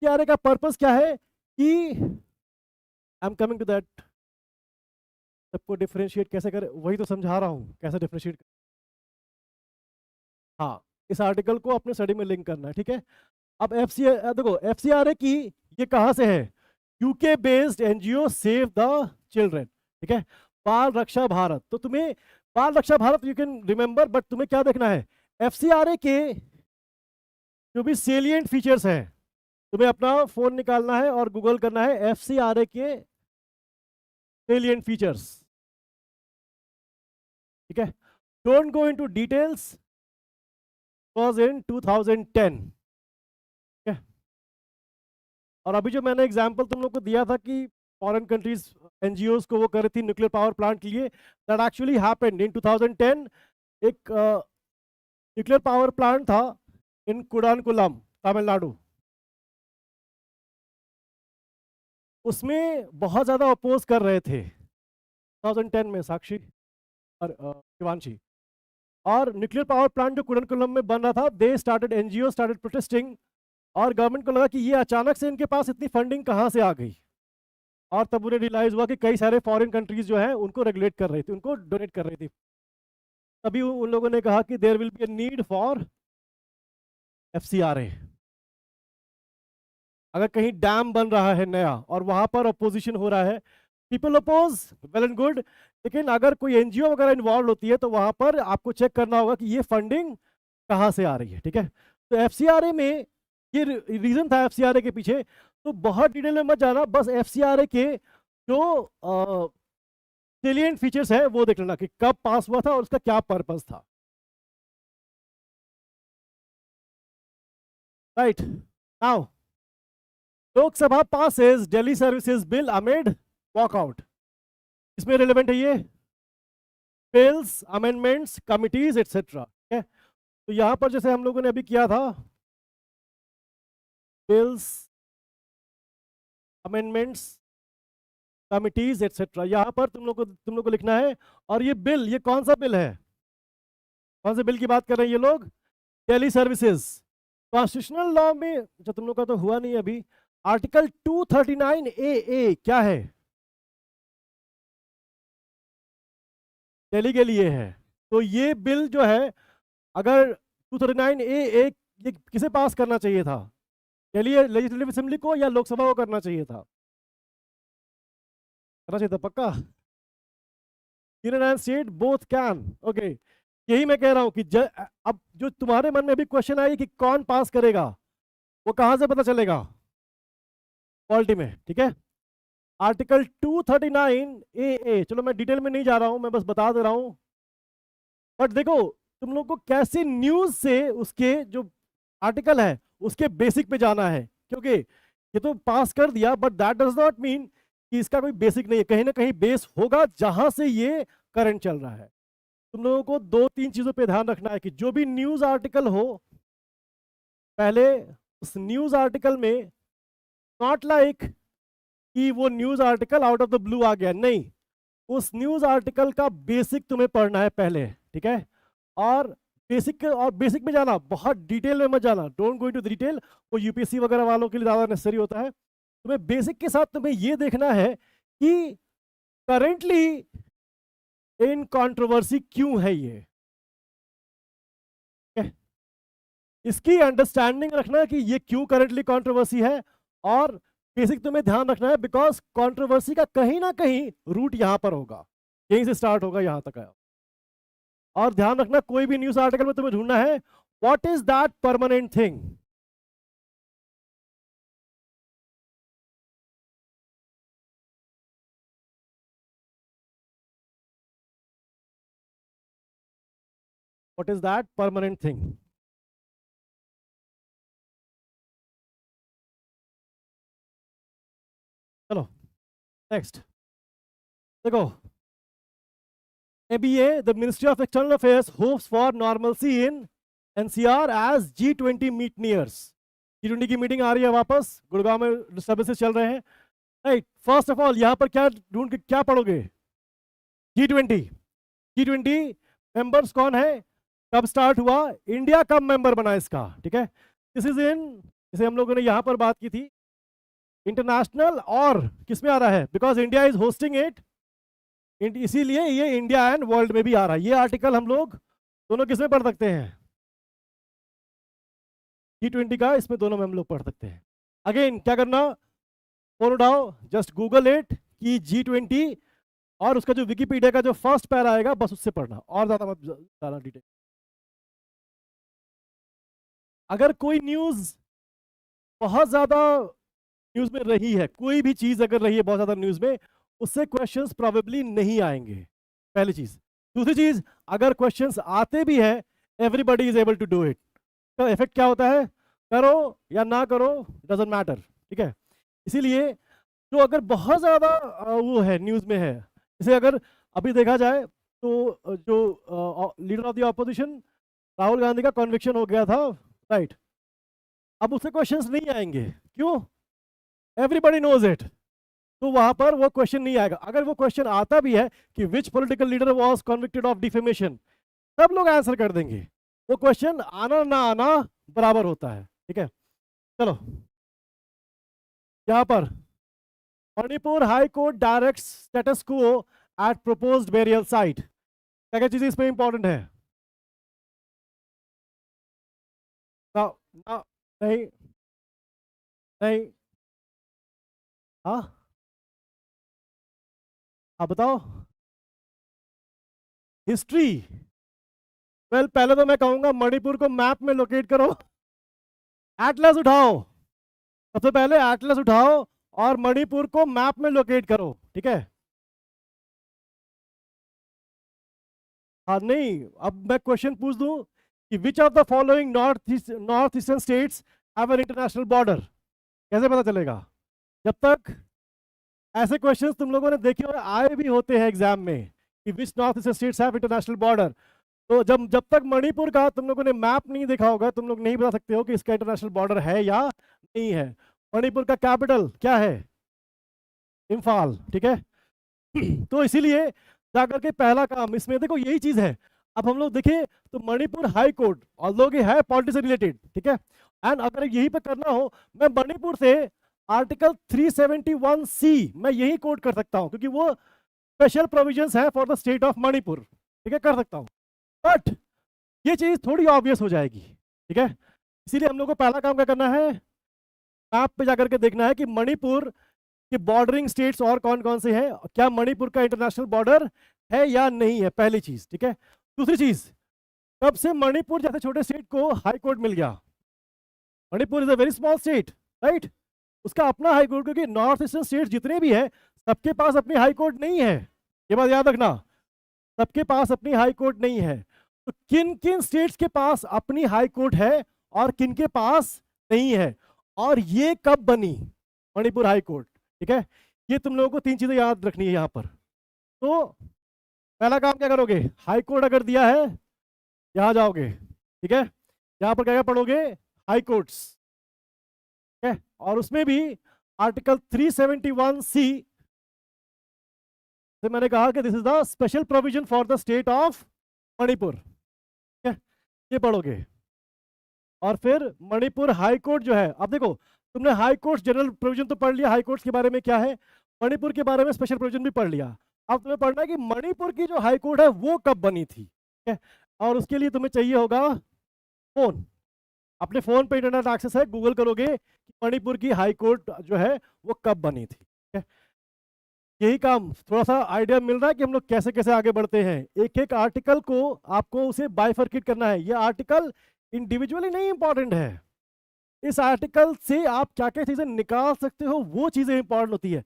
आने का पर्पस क्या है कि I am coming to that, सबको डिफरेंशिएट कैसे करें, वही तो समझा रहा हूं कैसे डिफरेंशिएट। हाँ, इस आर्टिकल को अपने स्टडी में लिंक करना है, ठीक है। अब देखो एफसीआरए की ये कहां से है? UK based NGO save the children, ठीक है, बाल रक्षा भारत। तो तुम्हें Bal Raksha Bharat you can remember, but तुम्हें क्या देखना है, एफसीआरए के जो भी सेलिएंट फीचर्स हैं, तुम्हें अपना फोन निकालना है और गूगल करना है एफसीआरए के सेलिएंट फीचर्स, ठीक है। Don't go into details, was in 2010, ठीक है। और अभी जो मैंने एग्जांपल तुम लोग को दिया था कि फॉरेन कंट्रीज एनजीओज को वो कर रही थी न्यूक्लियर पावर प्लांट के लिए, दैट एक्चुअली हैपेंड इन 2010। एक न्यूक्लियर पावर प्लांट था इन कुडानकुलम, तमिलनाडु, उसमें बहुत ज़्यादा अपोज कर रहे थे 2010 में साक्षी और शिवांशी। और न्यूक्लियर पावर प्लांट जो कुडनकुलम में बन रहा था, they started, NGO started protesting, और गवर्नमेंट को लगा कि ये अचानक से इनके पास इतनी फंडिंग कहाँ से आ गई। और तब उन्हें रियलाइज हुआ कि कई सारे फॉरेन कंट्रीज जो है उनको रेगुलेट कर रही थी, उनको डोनेट कर रही थी। तभी उन लोगों ने कहा कि there will be a need for FCRA. अगर कहीं डैम बन रहा है नया और वहां पर अपोजिशन हो रहा है, people oppose, well and good, लेकिन अगर कोई एनजीओ वगैरह इन्वॉल्व होती है तो वहां पर आपको चेक करना होगा कि ये फंडिंग कहाँ से आ रही है। ठीक है, तो एफसीआरए में ये रीजन था एफसीआरए के पीछे। तो बहुत डिटेल में मत जाना, बस एफसीआरए के जो सेलिएंट फीचर्स है वो देख लेना कि कब पास हुआ था और उसका क्या पर्पस था। Right now, Lok Sabha passes Delhi services bill amid walkout. इसमें रिलेवेंट है ये बिल्स, अमेंडमेंट्स, कमिटीज एटसेट्रा। ठीक है, तो यहां पर जैसे हम लोगों ने अभी किया था, बिल्स, अमेंडमेंट्स, कमिटीज एटसेट्रा, यहां पर तुम लोग को लिखना है। और ये बिल, ये कौन सा बिल है, कौन से बिल की बात कर रहे हैं ये लोग? दिल्ली सर्विसेज। कॉन्स्टिट्यूशनल लॉ में जो तुम लोग का तो हुआ नहीं अभी, आर्टिकल 239 ए क्या है? दिल्ली के लिए है। तो ये बिल जो है, अगर 239 ए ये किसे पास करना चाहिए था? दिल्ली लेजिस्लेटिव असेंबली को या लोकसभा को करना चाहिए था? करना चाहिए था पक्का। Union and state both can. Okay, यही मैं कह रहा हूं कि अब जो तुम्हारे मन में भी क्वेश्चन आई कि कौन पास करेगा, वो कहां से पता चलेगा? पॉलिटी में। ठीक है, आर्टिकल 239 ए, चलो मैं डिटेल में नहीं जा रहा हूं, मैं बस बता दे रहा हूं। बट देखो, तुम लोग को कैसे न्यूज से उसके जो आर्टिकल है उसके बेसिक पे जाना है, क्योंकि ये तो पास कर दिया but that does not mean कि इसका कोई बेसिक नहीं है। कहीं ना कहीं बेस होगा जहां से ये करंट चल रहा है। तुम लोगों को 2-3 चीजों पे ध्यान रखना है कि जो भी न्यूज आर्टिकल हो, पहले उस न्यूज आर्टिकल में, नॉट लाइक कि वो news article out of the blue आ गया, नहीं, उस न्यूज आर्टिकल का बेसिक तुम्हें पढ़ना है पहले। ठीक है, और बेसिक में जाना, बहुत डिटेल में मत जाना, don't go into the detail, वो यूपीएससी वगैरह वालों के लिए ज़्यादा नेसेसरी होता है। तुम्हें बेसिक के साथ तुम्हें ये देखना है कि करेंटली इन कंट्रोवर्सी क्यों है ये। इसकी अंडरस्टैंडिंग रखना कि ये क्यों करेंटली कंट्रोवर्सी है, और बेसिक तुम्हें ध्यान रखना है बिकॉज कंट्रोवर्सी का कहीं ना कहीं रूट यहां पर होगा, यहीं से स्टार्ट होगा, यहां तक आया। और ध्यान रखना, कोई भी न्यूज आर्टिकल में तुम्हें ढूंढना है what is that permanent thing. What is that permanent thing. चलो नेक्स्ट देखो, ABA, the Ministry of External Affairs hopes for normalcy in NCR as G20 meet nears। G20 की मीटिंग आ रही है वापस, गुड़गांव में डिस्टर्बेंसेस चल रहे हैं। राइट, फर्स्ट ऑफ ऑल यहां पर क्या ढूंढ के क्या पढ़ोगे? G20 मेंबर्स कौन है, कब स्टार्ट हुआ, इंडिया कब मेंबर बना इसका। ठीक है, दिस इज इन, जैसे हम लोगों ने यहां पर बात की थी, इंटरनेशनल, और किस में आ रहा है, because India is hosting it, इसीलिए ये इंडिया एंड वर्ल्ड में भी आ रहा है। ये आर्टिकल हम लोग दोनों किस में पढ़ सकते हैं? G20 का, इसमें दोनों में हम लोग पढ़ सकते हैं। अगेन क्या करना, फोन उठाओ, जस्ट गूगल इट कि G20, और उसका जो विकिपीडिया का जो फर्स्ट पैरा आएगा बस उससे पढ़ना, और ज्यादा मत जाना डिटेल। अगर कोई न्यूज बहुत ज्यादा न्यूज में रही है, कोई भी चीज अगर रही है बहुत ज्यादा न्यूज में, उससे क्वेश्चंस प्रोबेबली नहीं आएंगे, पहली चीज। दूसरी चीज, अगर क्वेश्चंस आते भी हैं, everybody is able to do it. तो इफेक्ट क्या होता है, करो या ना करो, डजंट मैटर। ठीक है, इसीलिए जो अगर बहुत ज्यादा वो है न्यूज में है, जैसे अगर अभी देखा जाए तो जो leader of the opposition Rahul Gandhi का कन्विक्शन हो गया था, राइट, अब उससे क्वेश्चंस नहीं आएंगे, क्यों? एवरीबॉडी नोज इट, तो वहां पर वो क्वेश्चन नहीं आएगा। अगर वो क्वेश्चन आता भी है कि विच political leader was convicted of defamation, सब लोग आंसर कर देंगे। वो क्वेश्चन आना ना आना बराबर होता है, ठीक है। चलो यहां पर Manipur high court direct status को एट प्रपोज्ड बेरियल साइट, क्या क्या चीजें इसमें इंपॉर्टेंट है? ना, ना, नहीं, नहीं, हाँ, आप बताओ। हिस्ट्री। वेल पहले तो मैं कहूंगा मणिपुर को मैप में लोकेट करो, एटलस उठाओ, सबसे पहले एटलस उठाओ और मणिपुर को मैप में लोकेट करो, ठीक है। हाँ नहीं, अब मैं क्वेश्चन पूछ दूं कि which of the following north eastern states have an international border, कैसे पता चलेगा? जब तक ऐसे क्वेश्चंस तुम लोगों ने देखे और आए भी होते हैं एग्जाम में कि which north eastern states have international border, तो जब जब तक मणिपुर का तुम लोगों ने मैप नहीं देखा होगा तुम लोग नहीं बता सकते हो कि इसका इंटरनेशनल बॉर्डर है या नहीं है। मणिपुर का कैपिटल क्या है? इम्फाल, ठीक है। तो इसीलिए जाकर के पहला काम इसमें देखो यही चीज है। अब हम लोग देखें तो मणिपुर हाई कोर्ट ऑल्दो कि है पॉलिटिक्स से रिलेटेड, ठीक है, एंड अगर यहीं पे करना हो मैं मणिपुर से आर्टिकल 371 सी मैं यही कोट कर सकता हूं क्योंकि वो स्पेशल प्रोविजंस है for the state of Manipur, ठीक है, कर सकता हूं। बट ये चीज थोड़ी ऑब्वियस हो जाएगी, ठीक है। इसीलिए हम लोग को पहला काम क्या करना है, मैप पे जाकर के देखना है कि मणिपुर कि बॉर्डरिंग स्टेट्स और कौन कौन से हैं, क्या मणिपुर का इंटरनेशनल बॉर्डर है या नहीं है, पहली चीज, ठीक है। दूसरी चीज, कब से मणिपुर जैसे छोटे स्टेट को हाई कोर्ट मिल गया? Manipur is a very small state, right, उसका अपना हाई कोर्ट, क्योंकि नॉर्थ ईस्टर्न स्टेट जितने भी है सबके पास अपनी हाई कोर्ट नहीं है, ये बात याद रखना, सबके पास अपनी हाई कोर्ट नहीं है। तो किन किन स्टेट्स के पास अपनी हाई कोर्ट है और किन के पास नहीं है, और ये कब बनी मणिपुर हाई कोर्ट, ठीक है। ये तुम लोगों को तीन चीजें याद रखनी है यहां पर। तो पहला काम क्या करोगे, हाई कोर्ट अगर दिया है यहां जाओगे, ठीक है, यहां पर क्या क्या पढ़ोगे, हाई कोर्ट्स, ठीक है, और उसमें भी आर्टिकल 371 सी से मैंने कहा कि this is the special provision for the state of Manipur, ठीक है, ये पढ़ोगे। और फिर मणिपुर हाई कोर्ट जो है, अब देखो तुमने हाई कोर्ट जनरल प्रोविजन तो पढ़ लिया, हाई कोर्ट्स के बारे में क्या है, मणिपुर के बारे में स्पेशल प्रोविजन भी पढ़ लिया। अब तुम्हें पढ़ना है कि मणिपुर की जो हाई कोर्ट है वो कब बनी थी, ठीक है। और उसके लिए तुम्हें चाहिए होगा फोन, अपने फोन पे इंटरनेट एक्सेस है, गूगल करोगे कि मणिपुर की हाई कोर्ट जो है वो कब बनी थी, ठीक है। यही काम, थोड़ा सा आइडिया मिल रहा है कि हम लोग कैसे कैसे आगे बढ़ते हैं। एक एक आर्टिकल को आपको उसे बाइफरकेट करना है, ये आर्टिकल इंडिविजुअली नहीं इंपॉर्टेंट है, इस आर्टिकल से आप क्या क्या चीजें निकाल सकते हो वो चीजें इंपॉर्टेंट होती है।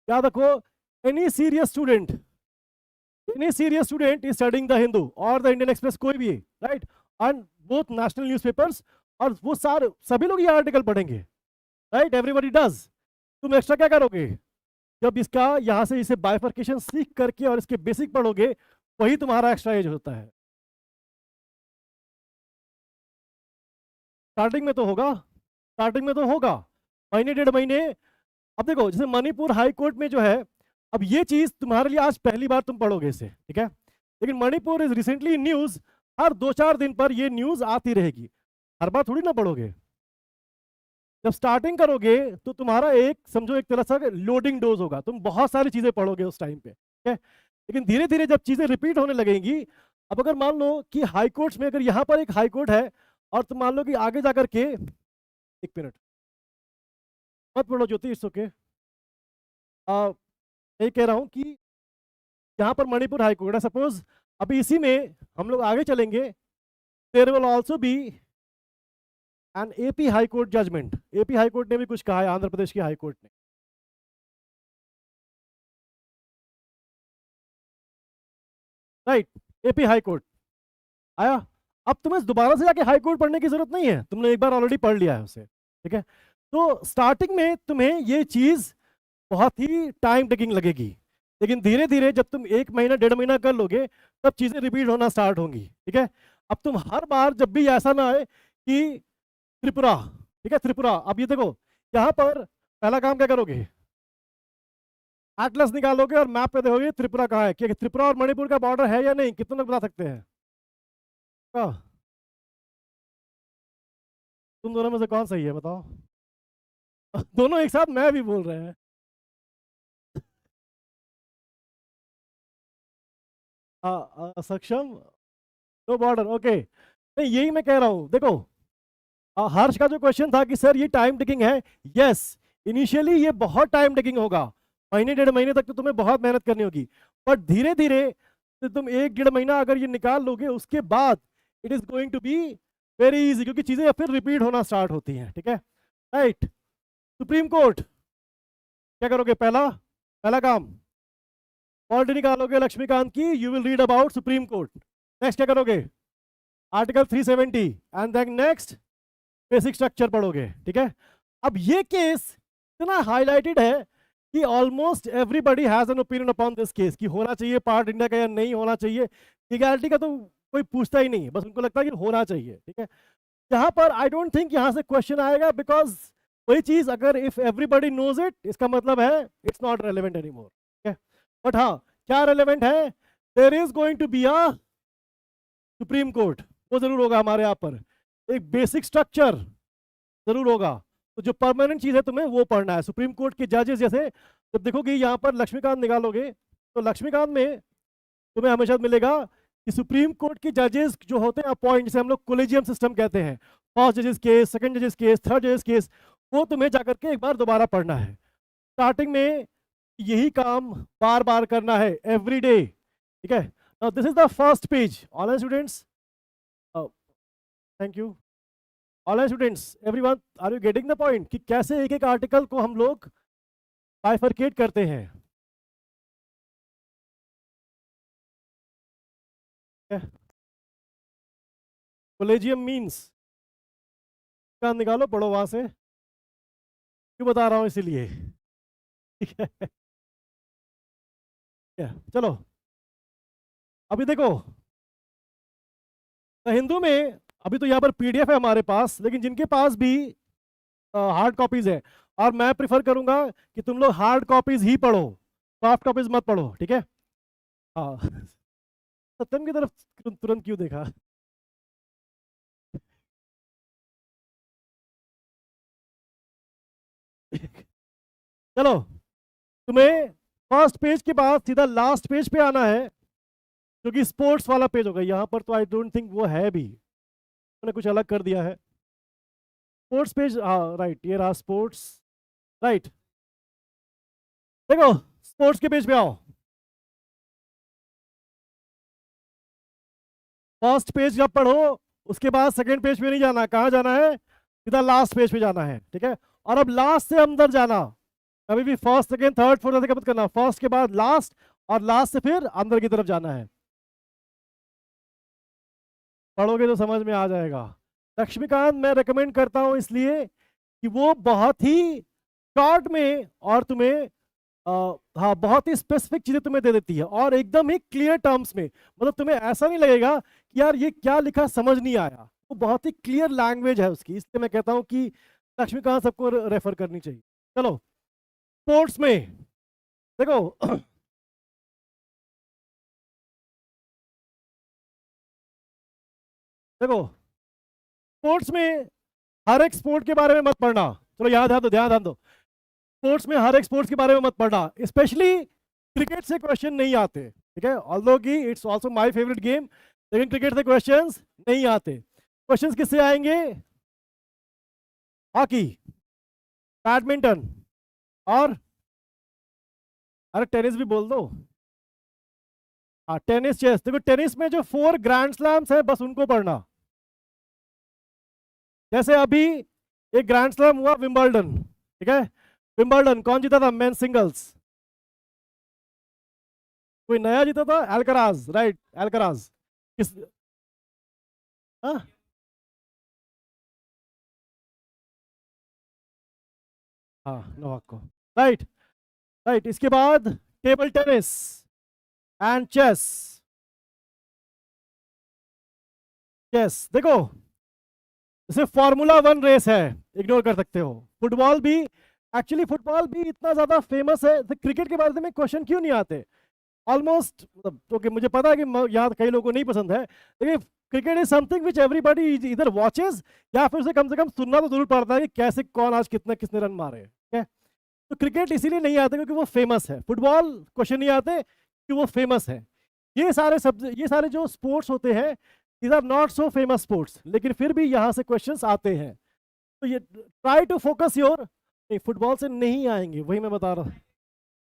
याद रखो, any serious student, any serious student is studying the Hindu और द इंडियन एक्सप्रेस, कोई भी, right, and both national newspapers, और वो सारे सभी लोग ये आर्टिकल पढ़ेंगे, राइट, एवरीबॉडी डज। तुम एक्स्ट्रा क्या करोगे, जब इसका यहां से इसे बाइफर्केशन सीख करके और इसके बेसिक पढ़ोगे, वही तुम्हारा एक्स्ट्रा एज होता है। स्टार्टिंग में तो होगा, स्टार्टिंग में तो होगा, महीने डेढ़ महीने। अब देखो जैसे मणिपुर हाई कोर्ट में जो है, अब ये चीज तुम्हारे लिए आज पहली बार तुम पढ़ोगे इसे, ठीक है, लेकिन मणिपुर इज रिसेंटली न्यूज, हर 2-4 दिन पर ये न्यूज आती रहेगी, हर बार थोड़ी ना पढ़ोगे। जब स्टार्टिंग करोगे तो तुम्हारा एक समझो एक तरह से लोडिंग डोज होगा, तुम बहुत सारी चीजें पढ़ोगे उस टाइम पे, ठीक है, लेकिन धीरे धीरे जब चीजें रिपीट होने लगेंगी, अब अगर मान लो कि हाई कोर्ट्स में अगर यहाँ पर एक हाई कोर्ट है और तुम मान लो कि आगे जाकर के, एक मिनट मत पढ़ो ज्योति, इट्स ओके, मैं कह रहा हूँ कि यहाँ पर मणिपुर हाई कोर्ट है सपोज, अभी इसी में हम लोग आगे चलेंगे, there will also be an AP high court judgment, AP high court ने भी कुछ कहा है, आंध्र प्रदेश की हाई कोर्ट ने, राइट, एपी हाई कोर्ट आया। अब तुम्हें दोबारा से जाके हाई कोर्ट पढ़ने की जरूरत नहीं है, तुमने एक बार ऑलरेडी पढ़ लिया है उसे, ठीक है। तो स्टार्टिंग में तुम्हें ये चीज बहुत ही टाइम टेकिंग लगेगी, लेकिन धीरे धीरे जब तुम 1 महीना 1.5 महीना कर लोगे तब चीजें रिपीट होना स्टार्ट होंगी, ठीक है। अब तुम हर बार जब भी ऐसा ना आए कि त्रिपुरा, ठीक है, त्रिपुरा, अब ये देखो यहाँ पर पहला काम क्या करोगे, एटलस निकालोगे और मैप पे देखोगे त्रिपुरा कहाँ है, कि त्रिपुरा और मणिपुर का बॉर्डर है या नहीं, कितने लोग बता सकते हैं? तुम दोनों में से कौन सही है बताओ? दोनों एक साथ मैं भी बोल रहे हैं। सक्षम, नो बॉर्डर, ओके। नहीं यही मैं कह रहा हूँ, देखो हर्ष का जो क्वेश्चन था कि सर ये टाइम टेकिंग है, यस इनिशियली ये बहुत टाइम टेकिंग होगा, महीने डेढ़ महीने तक तो तुम्हें बहुत मेहनत करनी होगी, बट धीरे धीरे तो तुम एक डेढ़ महीना अगर ये निकाल लोगे उसके बाद it is going to be very easy, क्योंकि चीजें फिर रिपीट होना स्टार्ट होती हैं, ठीक है, राइट। सुप्रीम कोर्ट क्या करोगे? पहला पहला काम पॉलिटी निकालोगे लक्ष्मीकांत की, you will read about Supreme Court. Next क्या करोगे? Article 370 and then next basic structure पढ़ोगे, ठीक है। अब ये केस इतना हाईलाइटेड है कि almost everybody has an opinion upon this case, कि होना चाहिए पार्ट इंडिया का या नहीं होना चाहिए। लीगैलिटी का तो कोई पूछता ही नहीं है, बस उनको लगता है कि होना चाहिए, ठीक है। यहाँ पर आई डोंट थिंक यहाँ से क्वेश्चन आएगा, बिकॉज वही चीज अगर इफ एवरीबडी नोज इट, इसका मतलब है इट्स नॉट रेलेवेंट एनीमोर, ठीक है। बट हाँ, क्या रेलेवेंट है? There is going to be a Supreme Court, वो जरूर होगा हमारे यहाँ पर। एक बेसिक स्ट्रक्चर जरूर होगा, तो जो परमानेंट चीज है तुम्हें वो पढ़ना है। सुप्रीम कोर्ट के जजेस, जैसे जब देखोगे यहाँ पर लक्ष्मीकांत निकालोगे तो लक्ष्मीकांत में तुम्हें हमेशा मिलेगा कि सुप्रीम कोर्ट के जजेस जो होते हैं अपॉइंट, जिसे हम लोग कोलेजियम सिस्टम कहते हैं, फर्स्ट जजेस केस, सेकंड जजेस केस, थर्ड जजेस केस, वो तुम्हें जाकर के एक बार दोबारा पढ़ना है। स्टार्टिंग में यही काम बार बार करना है, एवरी डे, ठीक है। Now this is the first page. Online students, thank you. Online students, everyone, are you getting the point कि कैसे एक एक आर्टिकल को हम लोग बाइफरकेट करते हैं? कोलेजियम मीन्स का निकालो, पढ़ो वहां से, क्यों बता रहा हूं इसीलिए, ठीक है। चलो अभी देखो, हिंदू में अभी तो यहाँ पर पीडीएफ है हमारे पास, लेकिन जिनके पास भी हार्ड कॉपीज है, और मैं प्रिफर करूंगा कि तुम लोग हार्ड कॉपीज ही पढ़ो, सॉफ्ट कॉपीज मत पढ़ो, ठीक है। हाँ, सत्यम की तरफ तुरंत क्यों देखा? चलो, तुम्हें फर्स्ट पेज के बाद सीधा लास्ट पेज पे आना है, जो कि स्पोर्ट्स वाला पेज होगा। यहाँ पर तो आई डोंट थिंक वो है भी, मैंने कुछ अलग कर दिया है। स्पोर्ट्स पेज, हाँ राइट, ये रहा स्पोर्ट्स, राइट। देखो स्पोर्ट्स के पेज पे आओ, फर्स्ट पेज जब पढ़ो उसके बाद सेकंड पेज पे नहीं जाना, कहाँ जाना है? सीधा लास्ट पेज पे जाना है, ठीक है। और अब लास्ट से अंदर जाना, कभी भी फर्स्ट सेकंड थर्ड फोर्थ ऐसे मत करना, फर्स्ट के बाद लास्ट और लास्ट से फिर अंदर की तरफ जाना है। पढ़ोगे तो समझ में आ जाएगा। लक्ष्मीकांत मैं रेकमेंड करता हूं इसलिए कि वो बहुत ही शॉर्ट में और तुम्हें हाँ बहुत ही स्पेसिफिक चीजें तुम्हें दे देती है, और एकदम ही क्लियर टर्म्स में, मतलब तुम्हें ऐसा नहीं लगेगा कि यार ये क्या लिखा समझ नहीं आया, वो बहुत ही क्लियर लैंग्वेज है उसकी, इसलिए मैं कहता हूं कि लक्ष्मीकांत सबको रेफर करनी चाहिए। चलो स्पोर्ट्स में देखो, देखो स्पोर्ट्स में हर एक स्पोर्ट के बारे में मत पढ़ना, चलो याद है तो ध्यान दो, स्पोर्ट्स में हर एक स्पोर्ट्स के बारे में मत पढ़ना, स्पेशली क्रिकेट से क्वेश्चन नहीं आते, ठीक है। ऑल्दो कि it's also my favourite game, लेकिन क्रिकेट से क्वेश्चंस नहीं आते। क्वेश्चंस किससे आएंगे? हॉकी, बैडमिंटन, और अरे टेनिस भी बोल दो, हाँ टेनिस, चेस। देखो टेनिस में जो 4 ग्रैंड स्लैम्स है बस उनको पढ़ना, जैसे अभी एक ग्रैंड स्लैम हुआ विंबलडन, ठीक है। विंबलडन कौन जीता था मेन सिंगल्स? कोई नया जीता था? Alcaraz, right, Alcaraz. किस, हाँ हाँ नोवाक को, राइट, राइट। इसके बाद table tennis and chess. Chess देखो, जैसे फॉर्मूला 1 रेस है, इग्नोर कर सकते हो, फुटबॉल भी एक्चुअली फुटबॉल भी इतना ज्यादा फेमस है तो क्रिकेट के बारे में क्वेश्चन क्यों नहीं आते? ऑलमोस्ट मतलब तो मुझे पता है कि यहाँ कई लोगों को नहीं पसंद है, लेकिन cricket is something which everybody इधर वॉचेस या फिर उसे कम से कम सुनना तो जरूर पड़ता है कि कैसे कौन आज कितने कितने रन मारे, ठीक है? तो क्रिकेट इसीलिए नहीं आते क्योंकि वो फेमस है। फुटबॉल क्वेश्चन नहीं आते कि वो फेमस है। ये सारे जो स्पोर्ट्स होते हैं these are not so famous sports, लेकिन फिर भी यहाँ से क्वेश्चंस आते हैं। तो ये ट्राई टू फोकस योर, नहीं फुटबॉल से नहीं आएंगे, वही मैं बता रहा हूँ।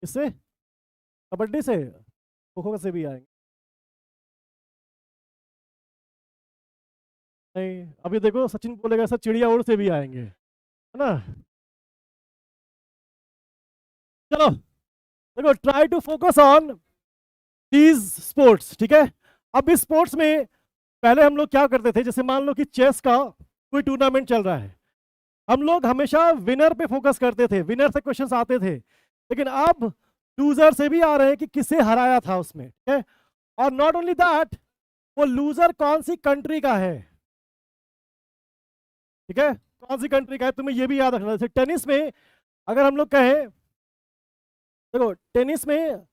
इससे कबड्डी से खो खो से भी आएंगे। नहीं अभी देखो सचिन बोलेगा सर चिड़िया उड़ से भी आएंगे, है ना? चलो देखो try to focus on these sports, ठीक है? अब इस स्पोर्ट्स में पहले हम लोग क्या करते थे, जैसे मान लो कि चेस का कोई टूर्नामेंट चल रहा है, हम लोग हमेशा विनर पे फोकस करते थे, विनर से क्वेश्चंस आते थे। लेकिन अब लूजर से भी आ रहे हैं कि किसे हराया था उसमें, ठीक है? और नॉट ओनली दैट, वो लूजर कौन सी कंट्री का है, ठीक है? कौन सी कंट्री का है तुम्हें ये भी याद रखना। जैसे टेनिस में अगर हम लोग कहें, देखो टेनिस में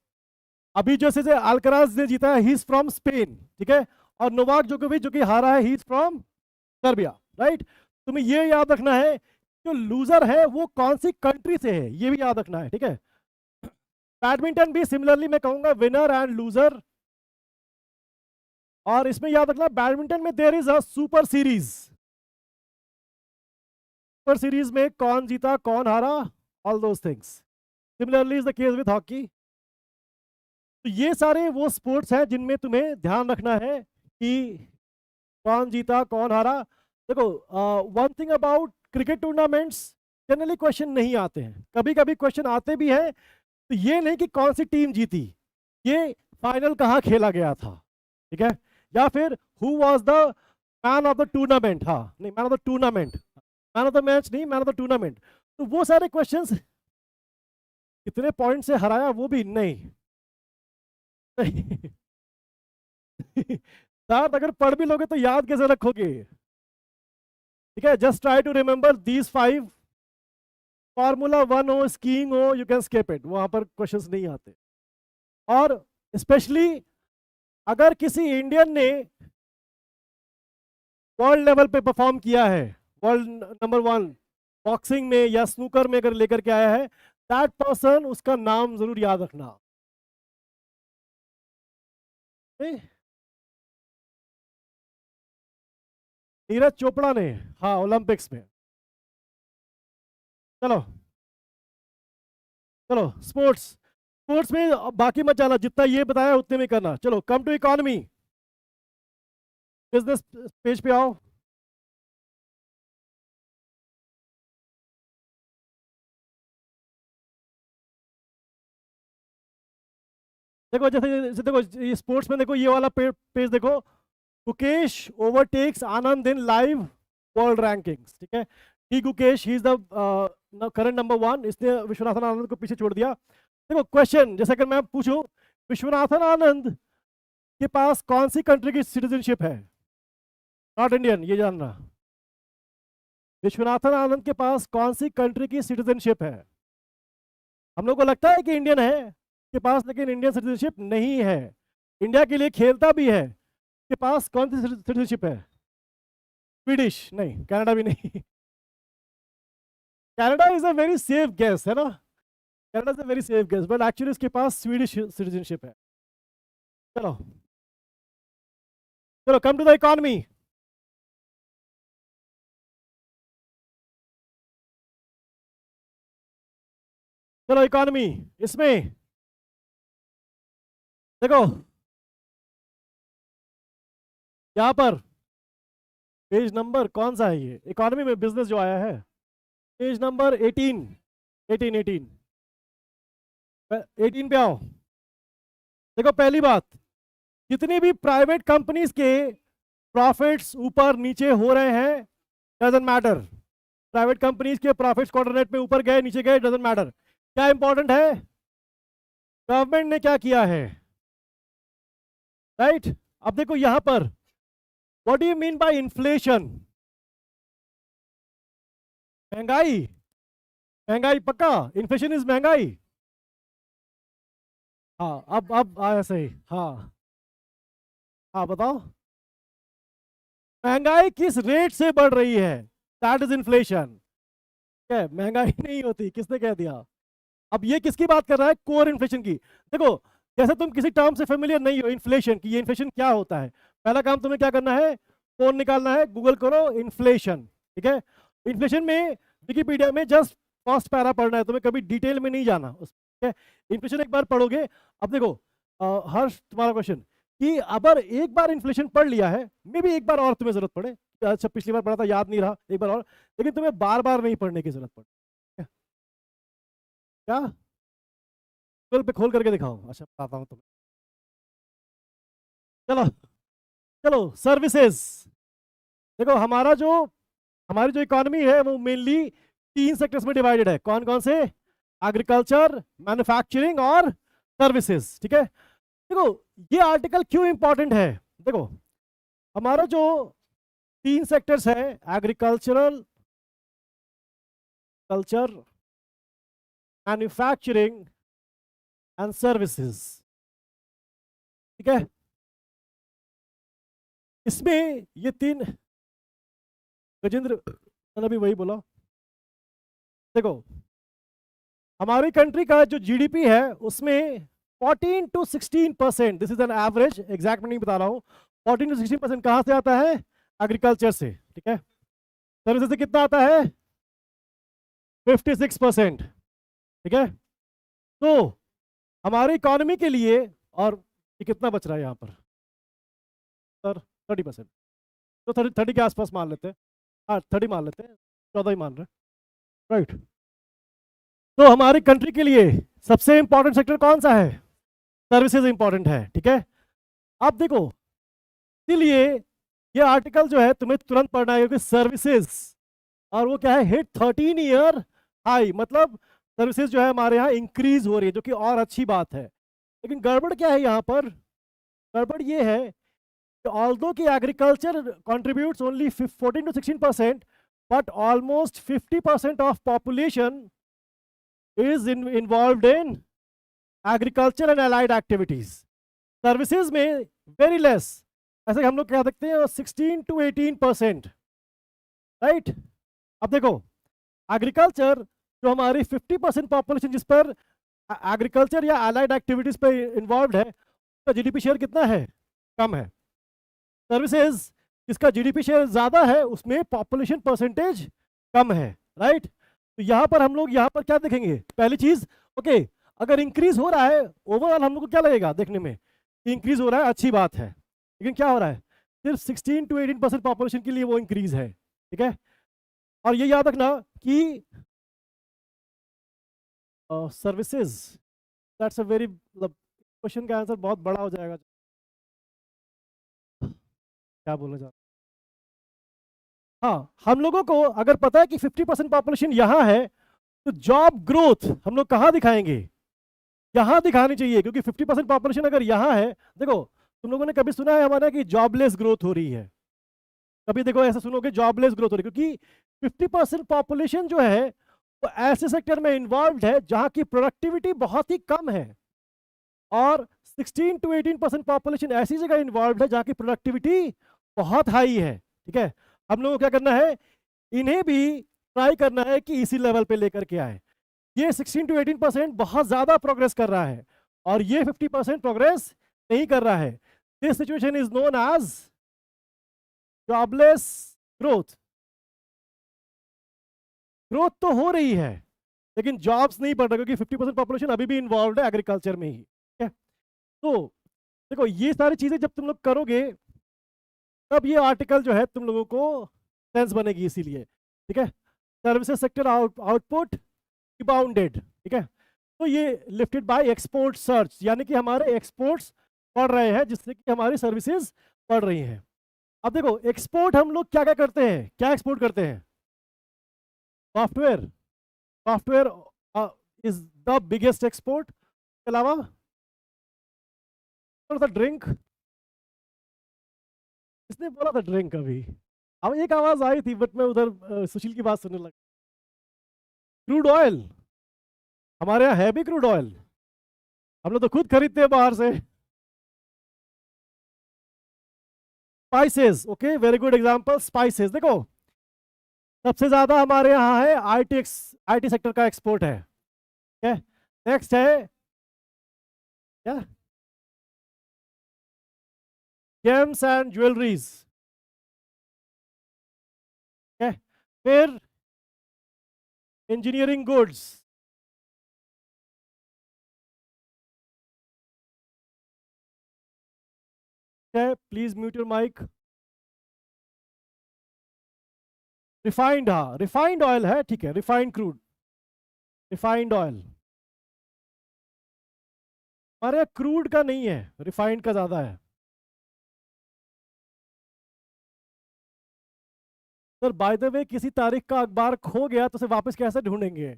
अभी जैसे अल्कराज ने जीता है, ही इज फ्रॉम स्पेन, ठीक है? और नोवाक जोकोविच जो कि हारा है, he is from Serbia, right? तुम्हें ये याद रखना है जो लूजर है वो कौन सी कंट्री से है, ये भी याद रखना है, ठीक है? बैडमिंटन भी सिमिलरली मैं कहूंगा विनर एंड लूजर। और इसमें याद रखना बैडमिंटन में there is a super series, super series में कौन जीता कौन हारा, all those things. Similarly is the case with hockey. तो ये सारे वो स्पोर्ट्स हैं जिनमें तुम्हें ध्यान रखना है कि कौन जीता कौन हारा। देखो one thing about cricket tournaments, generally question नहीं आते हैं, कभी कभी क्वेश्चन आते भी हैं, तो ये नहीं कि कौन सी टीम जीती, ये फाइनल कहाँ खेला गया था, ठीक है? या फिर who was the man of the tournament, हाँ नहीं man of the tournament, man of the match नहीं, मैन ऑफ द टूर्नामेंट। तो वो सारे क्वेश्चंस, कितने पॉइंट से हराया वो भी नहीं। साथ अगर पढ़ भी लोगे तो याद कैसे रखोगे, ठीक है? Just try to remember these 5, formula 1 हो, स्कीइंग हो, यू कैन स्किप इट, वहां पर क्वेश्चंस नहीं आते। और स्पेशली अगर किसी इंडियन ने वर्ल्ड लेवल पे परफॉर्म किया है, वर्ल्ड नंबर 1 बॉक्सिंग में या स्नूकर में अगर लेकर के आया है, दैट पर्सन, उसका नाम जरूर याद रखना। नीरज चोपड़ा ने, हाँ ओलंपिक्स में। चलो चलो स्पोर्ट्स, स्पोर्ट्स में बाकी मत जाना, जितना ये बताया उतने में करना। चलो come to economy, business page पे आओ। देखो जैसे जैसे देखो ये स्पोर्ट्स में देखो ये वाला पेज देखो, Gukesh overtakes Anand in live world rankings, ठीक है? He Gukesh, he is the current number 1, इसने विश्वनाथन आनंद को पीछे छोड़ दिया। देखो क्वेश्चन जैसे अगर मैं पूछूं विश्वनाथन आनंद के पास कौन सी कंट्री की सिटीजनशिप है, नॉट इंडियन, ये जानना। विश्वनाथन आनंद के पास कौन सी कंट्री की सिटीजनशिप है? हम लोग को लगता है कि इंडियन है के पास, लेकिन इंडियन सिटीजनशिप नहीं है। इंडिया के लिए खेलता भी है, के पास कौन सी सिटीजनशिप है? स्वीडिश नहीं, कनाडा भी नहीं। Canada is a very safe guess, है ना? Canada is a very safe guess, but actually उसके पास स्वीडिश सिटीजनशिप है। चलो चलो कम टू द इकोनॉमी। चलो इकोनॉमी, इसमें देखो यहां पर पेज नंबर कौन सा है, ये इकोनॉमी में बिजनेस जो आया है, पेज नंबर 18, 18 18 18 पे आओ। देखो पहली बात, जितनी भी प्राइवेट कंपनीज के प्रॉफिट्स ऊपर नीचे हो रहे हैं, डजंट मैटर। प्राइवेट कंपनीज के प्रॉफिट्स क्वार्टर में ऊपर गए नीचे गए, डजंट मैटर। क्या इंपॉर्टेंट है, गवर्नमेंट ने क्या किया है, राइट? अब देखो यहां पर what do you mean by inflation, महंगाई। महंगाई पक्का, इन्फ्लेशन इज महंगाई। हाँ अब आया सही। हाँ हाँ बताओ, महंगाई किस रेट से बढ़ रही है, दैट इज इन्फ्लेशन। क्या महंगाई नहीं होती, किसने कह दिया? अब ये किसकी बात कर रहा है? कोर इन्फ्लेशन की। देखो, जैसे तुम किसी टर्म से फेमिलियर नहीं हो इन्फ्लेशन की, ये इन्फ्लेशन क्या होता है, पहला काम तुम्हें क्या करना है, फोन निकालना है, गूगल करो इन्फ्लेशन, ठीक है। इन्फ्लेशन में विकिपीडिया में जस्ट फर्स्ट पैरा पढ़ना है, तुम्हें कभी डिटेल में नहीं जाना उस, ठीक है। इन्फ्लेशन एक बार पढ़ोगे। अब देखो हर्ष, तुम्हारा क्वेश्चन कि अगर एक बार इन्फ्लेशन पढ़ लिया है, मे भी एक बार और तुम्हें जरूरत पड़े, अच्छा पिछली बार पढ़ा था याद नहीं रहा, एक बार और, लेकिन तुम्हें बार बार नहीं पढ़ने की जरूरत पड़े। क्या गूगल पे खोल करके दिखाओ? अच्छा बताता हूँ तुम्हें, चलो चलो। सर्विसेज, देखो हमारी जो इकोनॉमी है वो मेनली 3 सेक्टर्स में डिवाइडेड है। कौन कौन से? एग्रीकल्चर, मैन्युफैक्चरिंग और सर्विसेज, ठीक है। देखो ये आर्टिकल क्यों इंपॉर्टेंट है, देखो हमारा जो 3 सेक्टर्स है, agricultural, culture, manufacturing and services, ठीक है। इसमें ये 3, गजेंद्र मैंने भी वही बोला। देखो हमारी कंट्री का जो जीडीपी है उसमें 14 to 16%, this is an average, exact में नहीं बता रहा हूँ, 14 to 16% कहाँ से आता है? एग्रीकल्चर से, ठीक है। सर्विसेज से कितना आता है? 56%, ठीक है। तो हमारी इकोनॉमी के लिए, और ये कितना बच रहा है यहाँ पर सर? 30%, तो 30 के आसपास मान लेते हैं, हाँ 30 मान लेते हैं, 14 ही मान रहे हैं, राइट। तो हमारी कंट्री के लिए सबसे इंपॉर्टेंट सेक्टर कौन सा है? सर्विसेज इंपॉर्टेंट है, ठीक है। अब देखो, इसीलिए ये आर्टिकल जो है तुम्हें तुरंत पढ़ना है, क्योंकि सर्विसेज, और वो क्या है, हिट 13 ईयर हाई, मतलब सर्विसेज जो है हमारे यहाँ इंक्रीज हो रही है, जो कि और अच्छी बात है। लेकिन गड़बड़ क्या है यहाँ पर? गड़बड़ ये है कि ऑल्दो कि agriculture contributes only 14 to 16%, but almost 50% of population is involved in agriculture and allied activities. Services में वेरी लेस, ऐसे हम लोग कह सकते हैं 16 to 18%, राइट। अब देखो एग्रीकल्चर, जो हमारी 50% पॉपुलेशन जिस पर एग्रीकल्चर या अलाइड एक्टिविटीज पे इन्वॉल्व है, उसका जीडीपी शेयर कितना है? कम है। सर्विसेज जिसका जीडीपी शेयर ज्यादा है, उसमें पॉपुलेशन परसेंटेज कम है, राइट। तो यहाँ पर हम लोग यहाँ पर क्या देखेंगे? पहली चीज, ओके, अगर इंक्रीज हो रहा है ओवरऑल, हम लोग को क्या लगेगा देखने में? इंक्रीज हो रहा है, अच्छी बात है। लेकिन क्या हो रहा है? सिर्फ 16 to 18% पॉपुलेशन के लिए वो इंक्रीज है, ठीक है। और ये याद रखना कि सर्विसेज, दैट्स अ वेरी, मतलब क्वेश्चन का आंसर बहुत बड़ा हो जाएगा, क्या बोलना चाहते? हाँ, हम लोगों को अगर पता है कि 50% पॉपुलेशन यहाँ है, तो जॉब ग्रोथ हम लोग कहाँ दिखाएंगे? यहाँ दिखानी चाहिए, क्योंकि 50% पॉपुलेशन अगर यहाँ है, देखो तुम लोगों ने कभी सुना है हमारा कि जॉबलेस ग्रोथ हो रही है? कभी देखो ऐसा सुनोगे जॉबलेस ग्रोथ हो रही है? क्योंकि 50% पॉपुलेशन जो है वो ऐसे सेक्टर में इन्वॉल्व है जहाँ की प्रोडक्टिविटी बहुत ही कम है, और 16 to 18% पॉपुलेशन ऐसी जगह इन्वॉल्व है जहाँ की प्रोडक्टिविटी बहुत हाई है, ठीक है। हम लोगों को क्या करना है? इन्हें भी ट्राई करना है कि इसी लेवल पे लेकर के आए। ये 16 to 18% बहुत ज्यादा प्रोग्रेस कर रहा है, और ये 50% प्रोग्रेस नहीं कर रहा है। This situation is known as jobless growth. Growth तो हो रही है लेकिन जॉब्स नहीं बढ़ रहा, क्योंकि 50% पॉपुलेशन अभी भी इन्वॉल्व है एग्रीकल्चर में ही, ठीक है। तो देखो ये सारी चीजें जब तुम लोग करोगे, तब ये आर्टिकल जो है तुम लोगों को सेंस बनेगी, इसीलिए, ठीक है। सर्विसेज सेक्टर आउटपुट बाउंडेड, ठीक है। तो ये लिफ्टेड बाय एक्सपोर्ट सर्च, यानी कि हमारे एक्सपोर्ट्स बढ़ रहे हैं, जिससे कि हमारी सर्विसेज बढ़ रही हैं। अब देखो एक्सपोर्ट हम लोग क्या क्या करते हैं, क्या एक्सपोर्ट करते हैं? Software, software is the biggest export. के अलावा ड्रिंक, इसने बोला था ड्रिंक अभी, अब एक आवाज आई थी, बट मैं उधर सुशील की बात सुनने लगा। क्रूड ऑयल, हमारे यहाँ है भी क्रूड ऑयल, हम लोग तो खुद खरीदते हैं बाहर से। Spices, okay, very good example, spices. देखो सबसे ज्यादा हमारे यहाँ है आईटी सेक्टर का एक्सपोर्ट है, ठीक है। नेक्स्ट है क्या, जेम्स एंड ज्वेलरीज, ठीक है। फिर इंजीनियरिंग गुड्स, है, please mute your mic. Refined, हाँ रिफाइंड ऑयल है, ठीक है, रिफाइंड क्रूड, रिफाइंड ऑयल। हमारे क्रूड का नहीं है, रिफाइंड का ज्यादा है। सर बाय द वे किसी तारीख का अखबार खो गया तो उसे वापस कैसे ढूंढेंगे?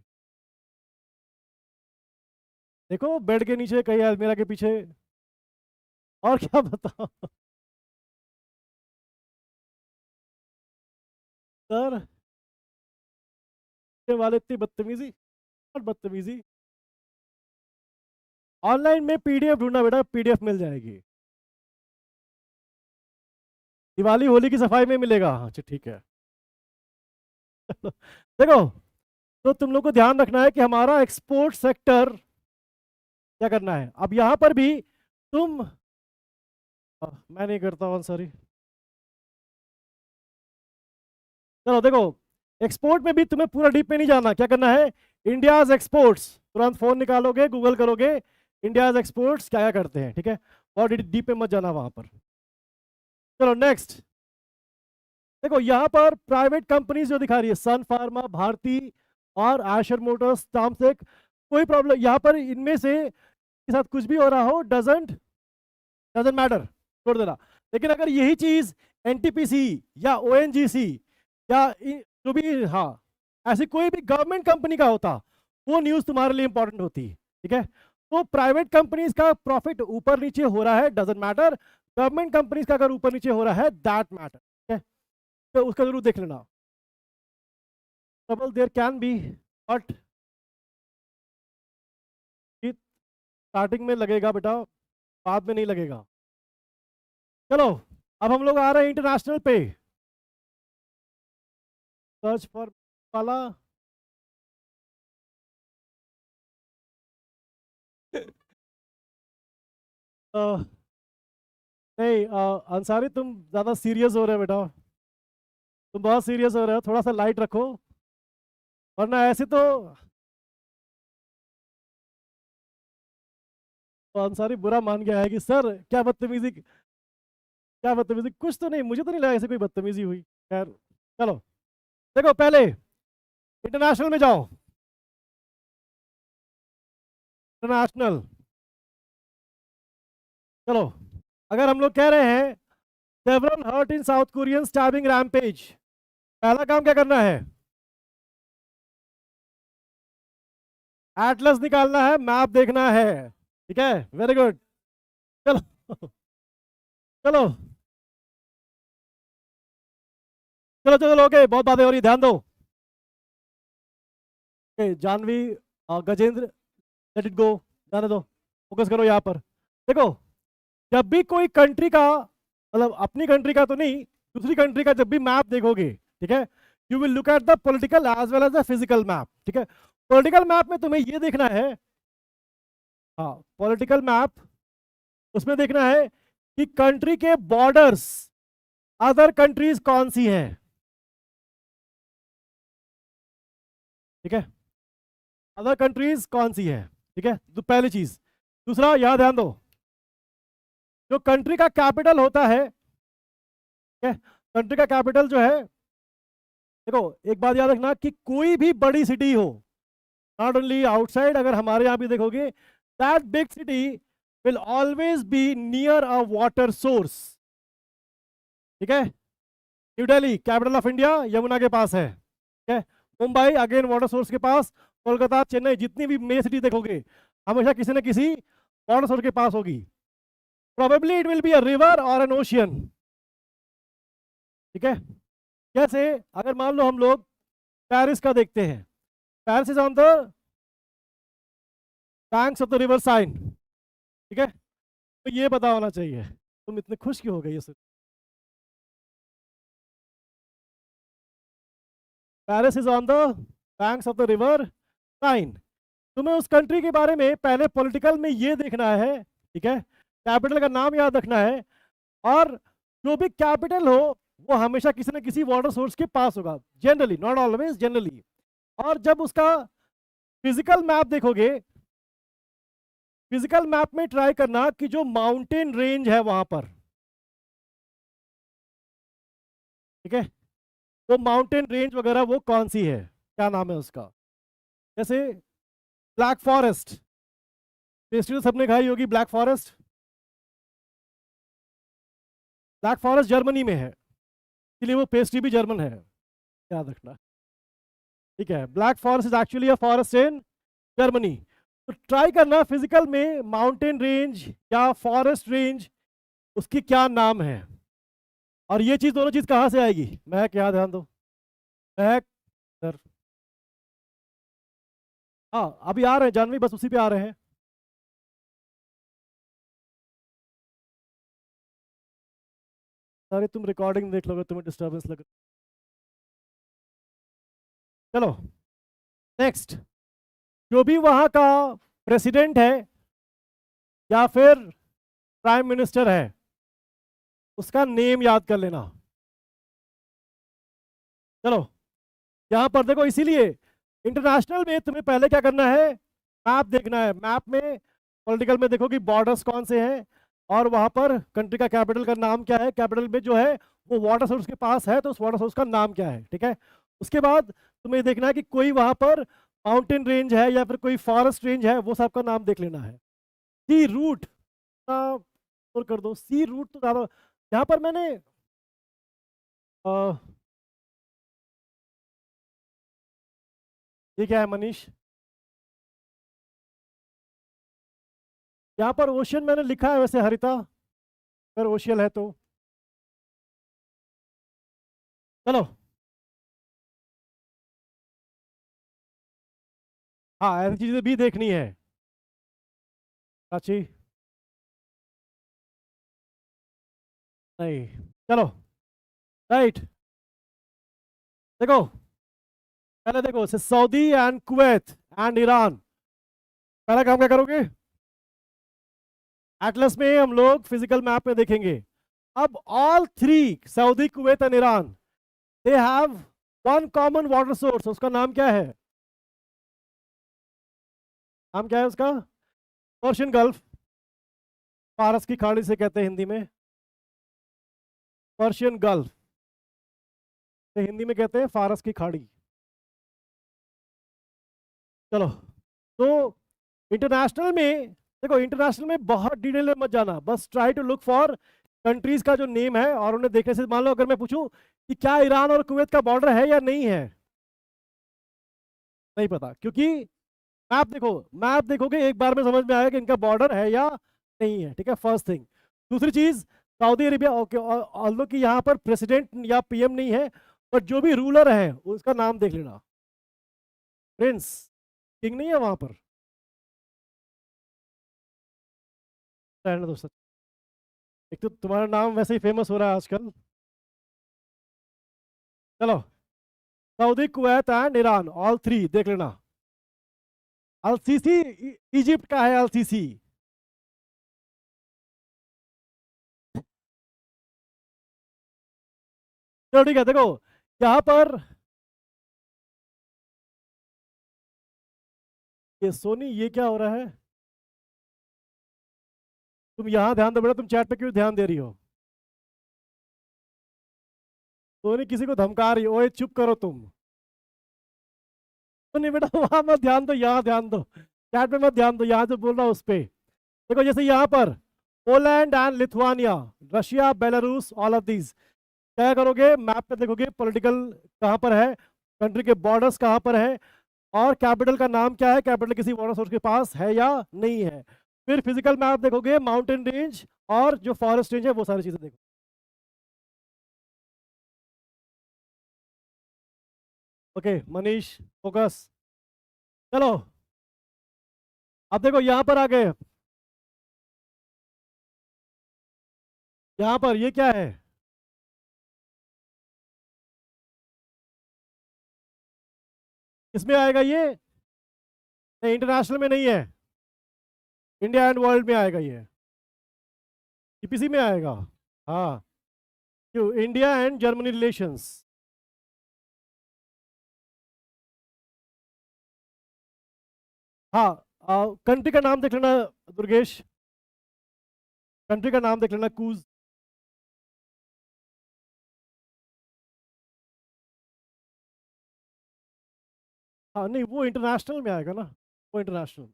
देखो बेड के नीचे, कहीं अलमीरा के पीछे, और क्या बताओ। सर ये वाले इतनी बदतमीजी और बदतमीजी। ऑनलाइन में पीडीएफ ढूंढना बेटा, पीडीएफ मिल जाएगी। दिवाली होली की सफाई में मिलेगा, अच्छा ठीक है। देखो, तो तुम लोग को ध्यान रखना है कि हमारा एक्सपोर्ट सेक्टर क्या करना है। अब यहां पर भी तुम मैं नहीं करता हूँ, सॉरी। चलो देखो, एक्सपोर्ट में भी तुम्हें पूरा डीप में नहीं जाना, क्या करना है, इंडियाज एक्सपोर्ट्स, तुरंत फोन निकालोगे गूगल करोगे इंडियाज एक्सपोर्ट्स क्या क्या करते हैं, ठीक है। और डीप में मत जाना वहां पर। चलो नेक्स्ट, देखो यहाँ पर प्राइवेट कंपनीज जो दिखा रही है, सन फार्मा, भारती और आशर मोटर्स, तामसेक, कोई प्रॉब्लम यहाँ पर इनमें से के साथ कुछ भी हो रहा हो, डजंट डजंट मैटर, छोड़ देना। लेकिन अगर यही चीज एनटीपीसी या ओएनजीसी या जो भी, हाँ, ऐसी कोई भी गवर्नमेंट कंपनी का होता, वो न्यूज तुम्हारे लिए इंपॉर्टेंट होती, ठीक है। तो प्राइवेट कंपनीज का प्रॉफिट ऊपर नीचे हो रहा है, डजंट मैटर। गवर्नमेंट कंपनीज का अगर ऊपर नीचे हो रहा है, दैट मैटर, ठीक है। तो उसका जरूर देख लेना। Trouble there can be, but starting में लगेगा बेटा, बाद में नहीं लगेगा। चलो अब हम लोग आ रहे हैं इंटरनेशनल पे। सर्च फॉर वाला नहीं, अंसारी तुम ज्यादा सीरियस हो रहे हो बेटा, तुम बहुत सीरियस हो रहे हो, थोड़ा सा लाइट रखो, वरना ऐसे तो अंसारी बुरा मान गया है कि सर क्या बदतमीजी, क्या बदतमीजी, कुछ तो नहीं, मुझे तो नहीं लगा ऐसे कोई बदतमीजी हुई। खैर चलो, देखो पहले इंटरनेशनल में जाओ, इंटरनेशनल। चलो, अगर हम लोग कह रहे हैं सेवरल हर्ट इन साउथ कोरियन स्टैबिंग रैम्पेज, पहला काम क्या करना है, एटलस निकालना है, मैप देखना है, ठीक है, वेरी गुड। चलो चलो चलो चलो, ओके, बहुत बातें हो रही, ध्यान दो। Janvi, Gajendra, let it go, जाने दो, फोकस करो यहाँ पर। देखो, जब भी कोई कंट्री का, मतलब अपनी कंट्री का तो नहीं, दूसरी कंट्री का जब भी मैप देखोगे, ठीक है, you will look at the political as well as the physical map, ठीक है। पॉलिटिकल मैप में तुम्हें ये देखना है, हाँ पॉलिटिकल मैप, उसमें देखना है कि कंट्री के बॉर्डर्स अदर कंट्रीज कौन सी हैं, ठीक है, अदर कंट्रीज कौन सी है, ठीक है, तो पहली चीज। दूसरा, यहां ध्यान दो, जो कंट्री का कैपिटल होता है, ठीक है, कंट्री का कैपिटल जो है, देखो एक बात याद रखना कि कोई भी बड़ी सिटी हो, नॉट ओनली आउटसाइड, अगर हमारे यहाँ भी देखोगे, that big city will always be near a water source, ठीक है। New Delhi capital of India, Yamuna के पास है, ठीक है। मुंबई अगेन वाटर सोर्स के पास, कोलकाता, चेन्नई, जितनी भी मेन सिटी देखोगे, हमेशा किसी न किसी वाटर सोर्स के पास होगी। Probably it will be a river और एन ओशियन, ठीक है। जैसे अगर मान लो हम लोग पेरिस का देखते हैं, Paris is on the banks of the river Seine, ठीक है, तो ये पता होना चाहिए। तुम इतने खुश क्यों हो गए ये सुन? Paris is on the banks of the river Seine. तुम्हें उस कंट्री के बारे में पहले पॉलिटिकल में ये देखना है, ठीक है, कैपिटल का नाम याद रखना है, और जो भी कैपिटल हो वो हमेशा किसी न किसी वाटर सोर्स के पास होगा, जनरली, नॉट ऑलवेज, जनरली। और जब उसका फिजिकल मैप देखोगे, फिजिकल मैप में ट्राई करना कि जो माउंटेन रेंज है वहां पर, ठीक है, वो माउंटेन रेंज वगैरह वो कौन सी है, क्या नाम है उसका। जैसे ब्लैक फॉरेस्ट, पेस्ट्री तो सबने खाई होगी, black forest. Black forest Germany में है, इसलिए वो पेस्ट्री भी जर्मन है, याद रखना, ठीक है। Black forest is actually a forest in Germany. तो ट्राई करना फिजिकल में माउंटेन रेंज या फॉरेस्ट रेंज, उसकी क्या नाम है। और ये चीज, दोनों चीज कहाँ से आएगी, मैं क्या, ध्यान दो, महक सर, हाँ अभी आ रहे हैं जानवी, बस उसी पे आ रहे हैं। अरे तुम रिकॉर्डिंग देख लोगे, तुम्हें डिस्टर्बेंस लगे। चलो नेक्स्ट, जो भी वहां का प्रेसिडेंट है या फिर प्राइम मिनिस्टर है, उसका नेम याद कर लेना। चलो यहां पर देखो, इसीलिए इंटरनेशनल में तुम्हें पहले क्या करना है, मैप देखना है। मैप में पॉलिटिकल में देखो कि बॉर्डर्स कौन से हैं, और वहां पर कंट्री का कैपिटल का नाम क्या है, कैपिटल में जो है वो वाटर सोर्स के पास है तो उस वाटर सोर्स का नाम क्या है, ठीक है। उसके बाद तुम्हें देखना है कि कोई वहां पर माउंटेन रेंज है या फिर कोई फॉरेस्ट रेंज है, वो सबका नाम देख लेना है। सी रूट और कर दो, सी रूट तो ज्यादा, यहाँ पर मैंने ये क्या है मनीष, यहाँ पर ओशियन मैंने लिखा है वैसे हरिता, अगर ओशियल है तो चलो, हाँ ऐसी चीजें भी देखनी है। प्राची नहीं, चलो राइट, देखो पहले देखो, Saudi and Kuwait and Iran, पहला काम क्या करोगे, एटलस में हम लोग फिजिकल मैप में देखेंगे। अब all three, Saudi, Kuwait and Iran, they have one common water source, उसका नाम क्या है, नाम क्या है उसका, पर्शियन गल्फ, फारस की खाड़ी से कहते हैं हिंदी में, पर्शियन गल्फ से हिंदी में कहते हैं फारस की खाड़ी। चलो, तो इंटरनेशनल में देखो, इंटरनेशनल में बहुत डिटेल में मत जाना, बस try to look for countries का जो नेम है, और उन्हें देखने से, मान लो अगर मैं पूछूं कि क्या ईरान और कुवैत का बॉर्डर है या नहीं है, नहीं पता, क्योंकि मैप देखो, मैप देखोगे एक बार में समझ में आएगा कि इनका बॉर्डर है या नहीं है, ठीक है, फर्स्ट थिंग। दूसरी चीज, सऊदी अरेबिया, ओके, ऑल्दो कि यहाँ पर प्रेसिडेंट या पीएम नहीं है, पर जो भी रूलर है उसका नाम देख लेना, प्रिंस, किंग नहीं है वहां पर, रहने दो सर, एक तो तुम्हारा नाम वैसे ही फेमस हो रहा है आजकल। चलो, Saudi, Kuwait and Iran, all three देख लेना। अल-सीसी इजिप्ट का है, अल-सीसी, चलो ठीक है, देखो यहाँ पर ये सोनी, ये क्या हो रहा है, तुम यहाँ ध्यान दो बेटा, तुम चैट पे क्यों ध्यान दे रही हो, सोनी किसी को धमका रही हो, ओए चुप करो तुम, सोनी बेटा वहां मत ध्यान दो, यहाँ ध्यान दो, चैट पे मत ध्यान दो, यहाँ जो बोल रहा हूँ उस पे देखो। जैसे यहाँ पर Poland and Lithuania, Russia, Belarus, all of these, क्या करोगे, मैप पे देखोगे पॉलिटिकल कहाँ पर है, कंट्री के बॉर्डर्स कहाँ पर है, और कैपिटल का नाम क्या है, कैपिटल किसी वाटर सोर्स के पास है या नहीं है। फिर फिजिकल मैप देखोगे, माउंटेन रेंज और जो फॉरेस्ट रेंज है, वो सारी चीजें देखो। ओके मनीष, फोकस, चलो अब देखो यहां पर आ गए, यहां पर ये क्या है, इसमें आएगा ये, नहीं इंटरनेशनल में नहीं है, इंडिया एंड वर्ल्ड में आएगा ये, ईपीसी में आएगा। हाँ, क्यों, इंडिया एंड जर्मनी रिलेशंस। हाँ, कंट्री का नाम देख लेना दुर्गेश, कंट्री का नाम देख लेना, कूज। हाँ नहीं, वो इंटरनेशनल में आएगा ना, वो इंटरनेशनल में।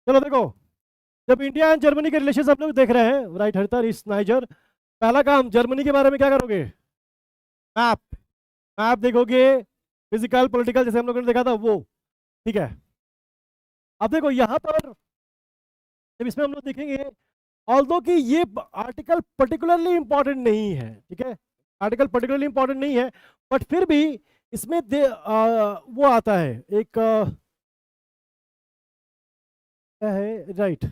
चलो देखो, जब इंडिया एंड जर्मनी के रिलेशन हम लोग देख रहे हैं, राइट हरिता इस नाइजर, पहला काम जर्मनी के बारे में क्या करोगे, मैप, मैप देखोगे, फिजिकल पॉलिटिकल जैसे हम लोगों ने देखा था वो, ठीक है। अब देखो यहाँ पर जब इसमें हम लोग देखेंगे, ऑल्दो कि ये आर्टिकल पर्टिकुलरली इंपॉर्टेंट नहीं है, ठीक है, आर्टिकल पर्टिकुलरली इंपॉर्टेंट नहीं है, बट फिर भी इसमें वो आता है एक क्या है, राइट,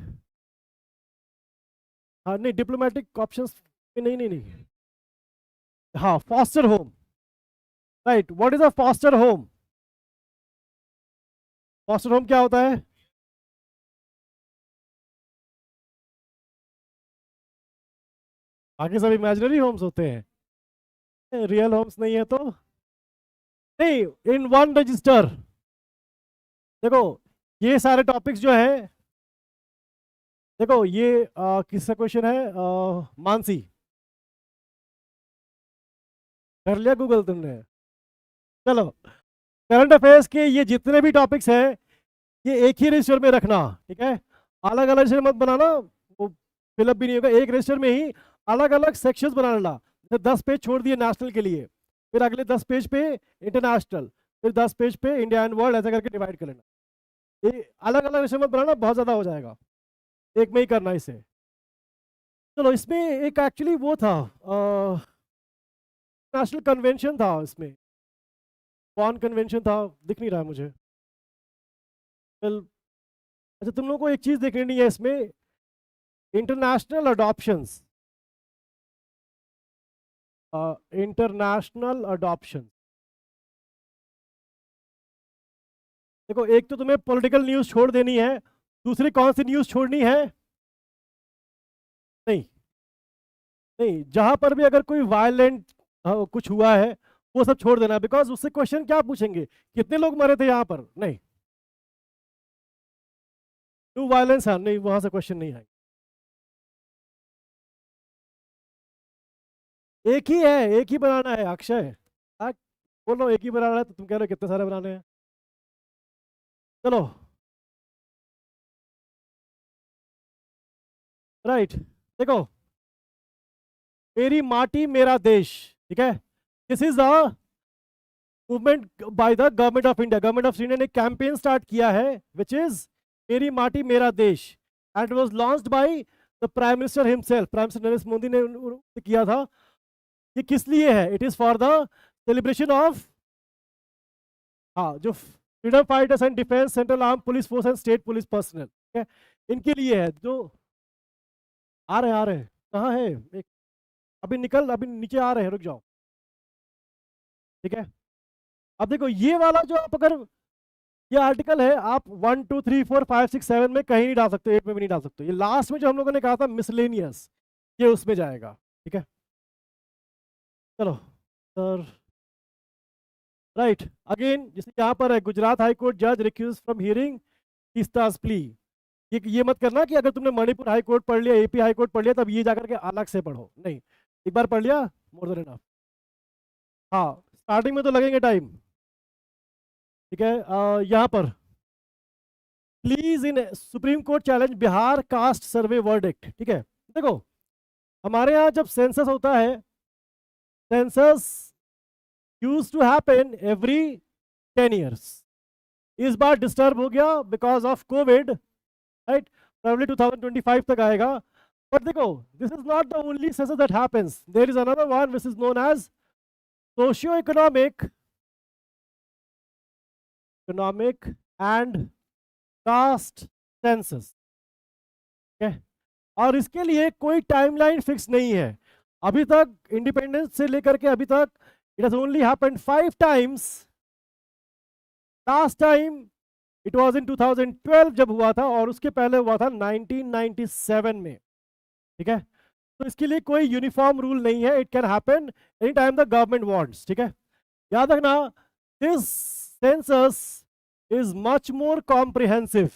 हाँ नहीं डिप्लोमेटिक ऑप्शंस, नहीं नहीं नहीं, हाँ foster home, right, what is a foster home, foster home क्या होता है, बाकी सब इमेजिनरी होम्स होते हैं, रियल होम्स नहीं है तो, नहीं, इन वन रजिस्टर। देखो ये सारे टॉपिक्स जो है, देखो ये किसका क्वेश्चन है, मानसी, कर लिया गूगल तुमने, चलो करंट अफेयर्स के ये जितने भी टॉपिक्स हैं ये एक ही रजिस्टर में रखना, ठीक है, अलग अलग रजिस्टर मत बनाना, वो फिलअप भी नहीं होगा, एक रजिस्टर में ही अलग अलग सेक्शंस बना लेना, जैसे 10 पेज छोड़ दिए नेशनल के लिए, फिर अगले 10 पेज पे इंटरनेशनल, फिर 10 पेज पे इंडिया एंड वर्ल्ड, ऐसा करके डिवाइड कर लेना, ये अलग अलग रजिस्टर मत बनाना, बहुत ज़्यादा हो जाएगा, एक में ही करना इसे। चलो इसमें एक एक्चुअली वो था, नेशनल कन्वेंशन था इसमें, कौन कन्वेंशन था दिख नहीं रहा है मुझे, वेल, अच्छा तुम लोगों को एक चीज़ देखनी है इसमें, इंटरनेशनल अडॉप्शंस, इंटरनेशनल अडॉप्शन, देखो एक तो तुम्हें पॉलिटिकल न्यूज़ छोड़ देनी है, दूसरी कौन सी न्यूज़ छोड़नी है, नहीं नहीं, जहां पर भी अगर कोई वायलेंट कुछ हुआ है वो सब छोड़ देना, बिकॉज उससे क्वेश्चन क्या पूछेंगे, कितने लोग मरे थे यहाँ पर, नहीं, टू वायलेंस है, नहीं वहां से क्वेश्चन नहीं आएंगे, एक ही है, एक ही बनाना है अक्षय, हाँ, बोलो एक ही बनाना है, तो तुम कह रहे हो कितने सारे बनाने हैं, चलो राइट, देखो मेरी माटी मेरा देश, ठीक है, this is the movement by the government of India, government of India ने कैंपेन स्टार्ट किया है विच इज मेरी माटी मेरा देश, and was launched by the prime minister himself, prime minister Narendra Modi ने किया था। ये किस लिए है, it is for the celebration of, हाँ जो freedom fighters and defence central arm police force and state police personal, ठीक है, इनके लिए है, जो आ रहे हैं, कहाँ है, एक अभी निकल, अभी नीचे आ रहे हैं, रुक जाओ, ठीक है। अब देखो ये वाला जो आप अगर ये आर्टिकल है, आप 1 2 3 4 5 6 7 में कहीं नहीं डाल सकते, 8 में भी नहीं डाल सकते, ये लास्ट में जो हम लोगों ने कहा था मिसलेनियस, ये उसमें जाएगा, ठीक है। चलो सर, राइट, अगेन जैसे यहाँ पर है, गुजरात हाई कोर्ट जज रिक्यूज फ्रॉम हियरिंग तीस्ताज प्ली, ये मत करना कि अगर तुमने मणिपुर हाई कोर्ट पढ़ लिया, एपी हाई कोर्ट पढ़ लिया, तब ये जाकर के अलग से पढ़ो, नहीं, एक बार पढ़ लिया मोर देन इनफ, हाँ स्टार्टिंग में तो लगेंगे टाइम, ठीक है। यहाँ पर please in Supreme Court challenge Bihar caste survey verdict, ठीक है, देखो हमारे यहाँ जब सेंसस होता है, census use to happen every 10 years, इस बार डिस्टर्ब हो गया because of covid, right, probably 2025 तक आएगा, बट देखो this is not the only census that happens, there is another one which is known as socio economic and caste census. और इसके लिए कोई टाइमलाइन फिक्स नहीं है। अभी तक इंडिपेंडेंस से लेकर के अभी तक it has only happened 5 times. Last time it was in 2012 जब हुआ था, और उसके पहले हुआ था 1997 में। ठीक है, तो इसके लिए कोई यूनिफॉर्म रूल नहीं है, it can happen any time the government wants. ठीक है, याद रखना this census is much more comprehensive.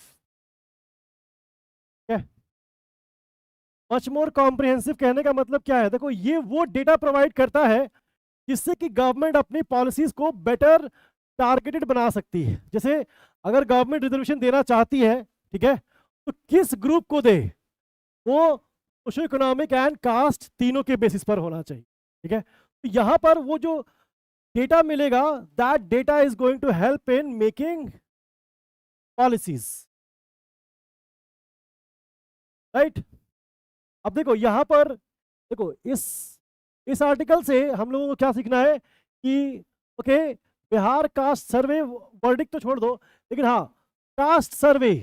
Much more comprehensive कहने का मतलब क्या है? देखो, ये वो डेटा प्रोवाइड करता है जिससे कि गवर्नमेंट अपनी पॉलिसीज को बेटर टारगेटेड बना सकती है। जैसे अगर गवर्नमेंट रिजर्वेशन देना चाहती है, ठीक है, तो किस ग्रुप को दे, वो सोशो इकोनॉमिक एंड कास्ट तीनों के बेसिस पर होना चाहिए। ठीक है, तो यहां पर वो जो डेटा मिलेगा, that data is going to help in making policies, right. अब देखो यहां पर, देखो इस आर्टिकल से हम लोगों को क्या सीखना है कि okay, Bihar caste survey verdict तो छोड़ दो, लेकिन हाँ, कास्ट सर्वे,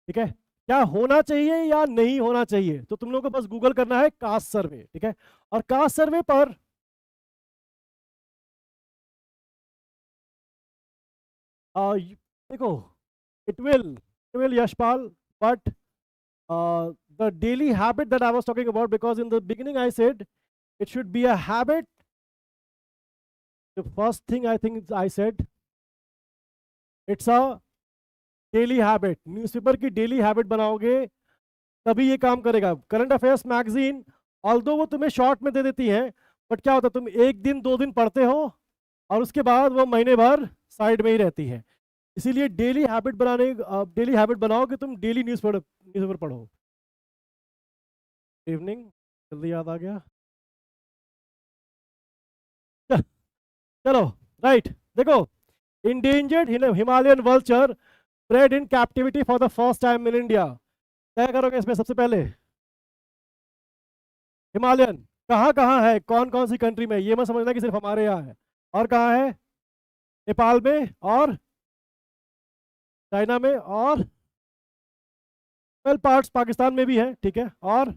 ठीक है, क्या होना चाहिए या नहीं होना चाहिए, तो तुम लोगों को बस गूगल करना है कास्ट सर्वे। ठीक है, और कास्ट सर्वे पर देखो, it will Yashpal, but the daily habit that I was talking about, because in the beginning I said it should be a habit. The first thing I think I said, it's a daily habit. Newspaper की डेली हैबिट बनाओगे तभी ये काम करेगा। करंट अफेयर्स मैगजीन ऑल्दो वो तुम्हें शॉर्ट में दे देती है, बट क्या होता है, तुम एक दिन 2 दिन पढ़ते हो और उसके बाद वो महीने भर साइड में ही रहती है। इसीलिए डेली हैबिट बनाओ कि तुम डेली न्यूज़पेपर पढ़ो। इवनिंग जल्दी याद आ गया। चलो, राइट, देखो, endangered Himalayan vulture bred in captivity for the first time in India। क्या करोगे इसमें? सबसे पहले हिमालयन कहाँ कहाँ है, कौन कौन सी कंट्री में, ये मत समझना कि सिर्फ हमारे यहाँ है। और कहाँ है? नेपाल में, और चाइना में, और 12 पार्ट्स पाकिस्तान में भी है। ठीक है, और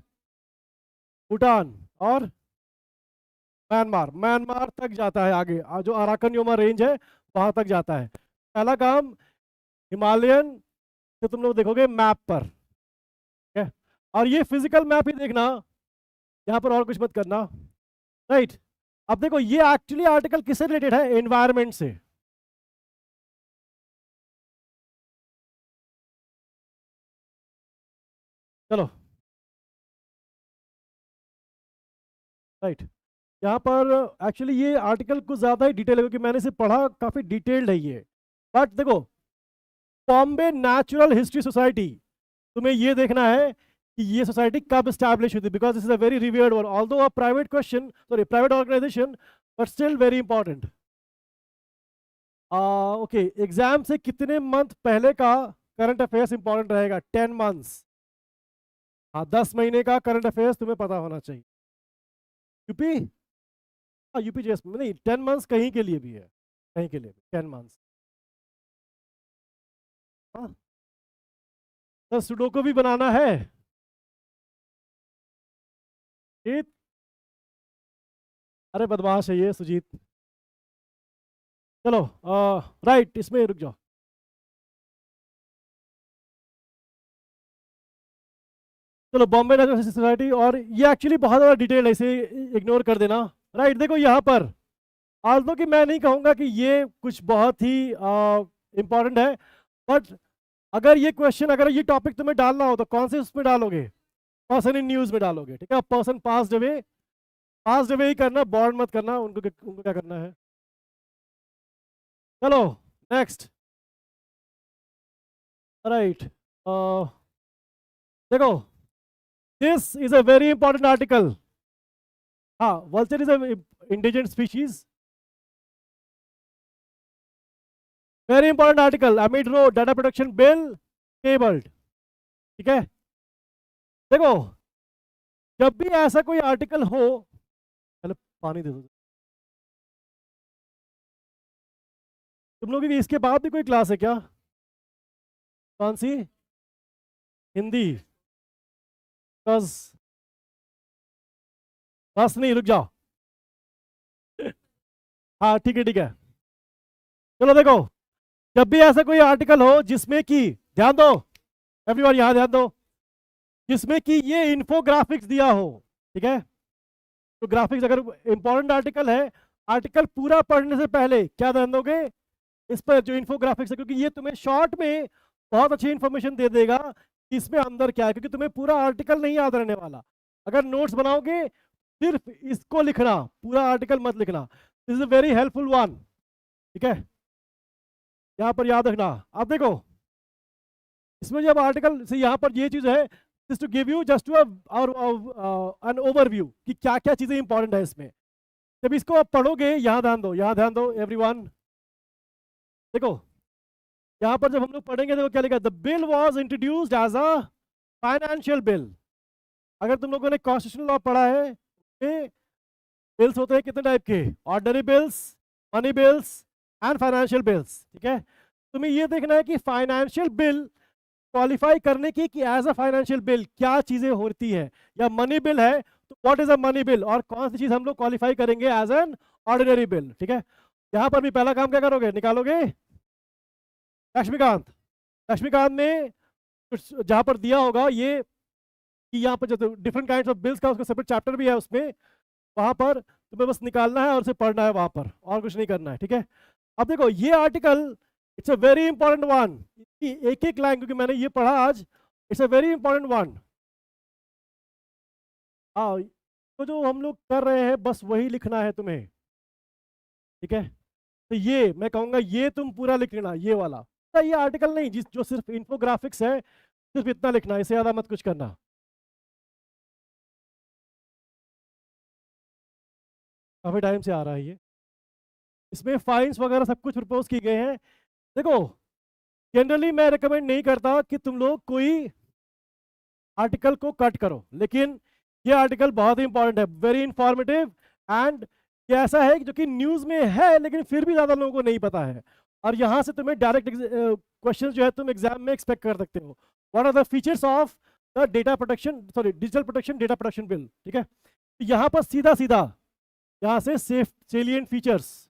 भूटान, और म्यांमार तक जाता है आगे, जो अराकन योमा रेंज है वहां तक जाता है। पहला काम हिमालयन तो तुम लोग देखोगे मैप पर, ठीक है, और ये फिजिकल मैप ही देखना, यहाँ पर और कुछ मत करना, राइट। अब देखो, ये एक्चुअली आर्टिकल किससे रिलेटेड है? एनवायरमेंट से। चलो, राइट, यहाँ पर एक्चुअली ये आर्टिकल कुछ ज़्यादा ही डिटेल है, क्योंकि मैंने इसे पढ़ा, काफ़ी डिटेल्ड है ये। बट देखो, बॉम्बे नेचुरल हिस्ट्री सोसाइटी, तुम्हें ये देखना है कि ये सोसाइटी कब स्टैब्लिश हुई थी, because this is a very revered one, although a private question, sorry private organisation, but still very important. Okay, exam से कितने मंथ पहले का करंट अफेयर्स इंपॉर्टेंट रहेगा? 10 मंथ्स। हाँ, 10 महीने का करंट अफेयर्स तुम्हें पता होना चाहिए। यूपी, हाँ यूपी जेएस में नहीं, 10 मंथ्स कहीं के लिए भी है, कहीं के लिए भी 10 मंथ्स। हाँ, तो सुडोको भी बनाना है। सुजीत, अरे बदमाश है ये सुजीत। चलो, राइट, इसमें रुक जाओ। चलो, बॉम्बे नेचुरल सोसाइटी, और ये एक्चुअली बहुत ज़्यादा डिटेल है, इसे इग्नोर कर देना। राइट, देखो यहाँ पर, आल्दो कि मैं नहीं कहूँगा कि ये कुछ बहुत ही इम्पोर्टेंट है, बट अगर ये क्वेश्चन, अगर ये टॉपिक तुम्हें डालना हो तो कौन से उसमें डालोगे? पर्सन इन न्यूज़ में डालोगे। ठीक है, पर्सन पास्ड अवे ही करना, बॉर्न मत करना, उनको क्या करना है। चलो, नेक्स्ट, राइट, देखो, this is a very important article. हाँ, vulture is a indigenous species, very important article. Amid row data protection bill tabled. ठीक है, देखो, जब भी ऐसा कोई आर्टिकल हो, पहले पानी दे दो, तुम लोगों की इसके बाद भी कोई क्लास है क्या? कौन सी? हिंदी? बस बस नहीं, रुक जाओ। हाँ ठीक है ठीक है। चलो देखो, जब भी ऐसा कोई आर्टिकल हो जिसमें कि, ध्यान दो एवरीवन, यहां ध्यान दो, जिसमें कि ये इन्फोग्राफिक्स दिया हो, ठीक है? तो ग्राफिक्स अगर इंपॉर्टेंट आर्टिकल है, आर्टिकल पूरा पढ़ने से पहले क्या ध्यान दोगे? इस पर जो इन्फोग्राफिक्स है, क्योंकि ये तुम्हें शॉर्ट में बहुत अच्छी इंफॉर्मेशन दे देगा कि इसमें अंदर क्या है, क्योंकि तुम्हें पूरा आर्टिकल नहीं याद रहने वाला। अगर नोट्स बनाओगे सिर्फ इसको लिखना, पूरा आर्टिकल मत लिखना। This is a very helpful one, ठीक है? यहाँ पर याद रखना। आप देखो, इसमें जब आर्टिकल से यहाँ पर ये चीज है, just to give you just to an overview कि क्या क्या चीजें इंपॉर्टेंट है इसमें। जब इसको आप पढ़ोगे, यहाँ ध्यान दो, यहाँ ध्यान दो एवरीवन। देखो यहाँ पर जब हम लोग पढ़ेंगे, देखो क्या लिखा है, the bill was introduced as a financial bill. अगर तुम लोगों ने कॉन्स्टिट्यूशनल लॉ पढ़ा है, बिल्स होते हैं कितने टाइप के? Ordinary bills, money bills and financial bills, ठीक है? तुम्हें ये देखना है कि फाइनेंशियल बिल क्वालिफाई करने की कि एज अ फाइनेंशियल बिल क्या चीजें होती है, या मनी बिल है तो what is a money bill, और कौन सी चीज हम लोग क्वालिफाई करेंगे एज एन ऑर्डिनरी बिल, ठीक है? यहाँ पर भी पहला काम क्या करोगे, निकालोगे लक्ष्मीकांत। लक्ष्मीकांत में जहाँ पर दिया होगा ये कि यहाँ पर जो डिफरेंट काइंड्स ऑफ बिल्स का उसका सेपरेट चैप्टर भी है, उसमें वहां पर तुम्हें बस निकालना है और उसे पढ़ना है वहां पर, और कुछ नहीं करना है, ठीक है? अब देखो ये article, it's a very important one. एक एक लाइन, क्योंकि मैंने ये पढ़ा आज, it's a very important one. हाँ, तो जो हम लोग कर रहे हैं बस वही लिखना है तुम्हें, ठीक है? तो ये मैं कहूँगा ये तुम पूरा लिख लेना, ये वाला। तो ये आर्टिकल नहीं, जिस जो सिर्फ इन्फोग्राफिक्स है, सिर्फ इतना लिखना, इससे ज़्यादा मत कुछ करना। काफ़ी टाइम से आ रहा है ये। इसमें फाइन्स वगैरह सब कुछ प्रपोज की गए हैं। देखो जनरली मैं रिकमेंड नहीं करता कि तुम लोग कोई आर्टिकल को कट करो, लेकिन ये आर्टिकल बहुत ही इंपॉर्टेंट है, वेरी इंफॉर्मेटिव, एंड ये ऐसा है जो कि न्यूज़ में है लेकिन फिर भी ज़्यादा लोगों को नहीं पता है, और यहाँ से तुम्हें डायरेक्ट क्वेश्चन जो है तुम एग्जाम में एक्सपेक्ट कर सकते हो। What are the features of the data protection, sorry digital protection data protection bill, ठीक है? तो यहाँ पर सीधा सीधा यहाँ से सेफ सेलिएंट फीचर्स,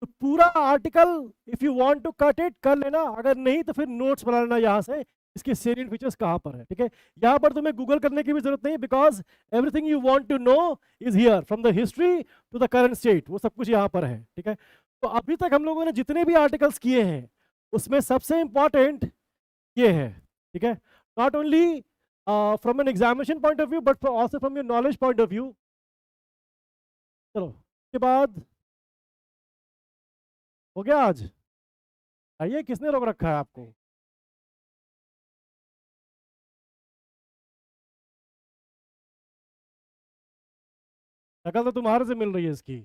तो पूरा article if you want to cut it कर लेना, अगर नहीं तो फिर नोट्स बना लेना यहाँ से, इसके सेलिएंट फीचर्स कहाँ पर है, ठीक है? यहाँ पर तुम्हें गूगल करने की भी जरूरत नहीं, because everything you want to know is here, from the history to the current state, वो सब कुछ यहाँ पर है, ठीक है? तो अभी तक हम लोगों ने जितने भी आर्टिकल्स किए हैं उसमें सबसे इंपॉर्टेंट ये है, ठीक है? Not only from an examination point of view but also from your knowledge point of view. चलो उसके बाद हो गया आज? आइए, किसने रोक रखा है आपको? शक्ल तो तुम्हारे से मिल रही है इसकी।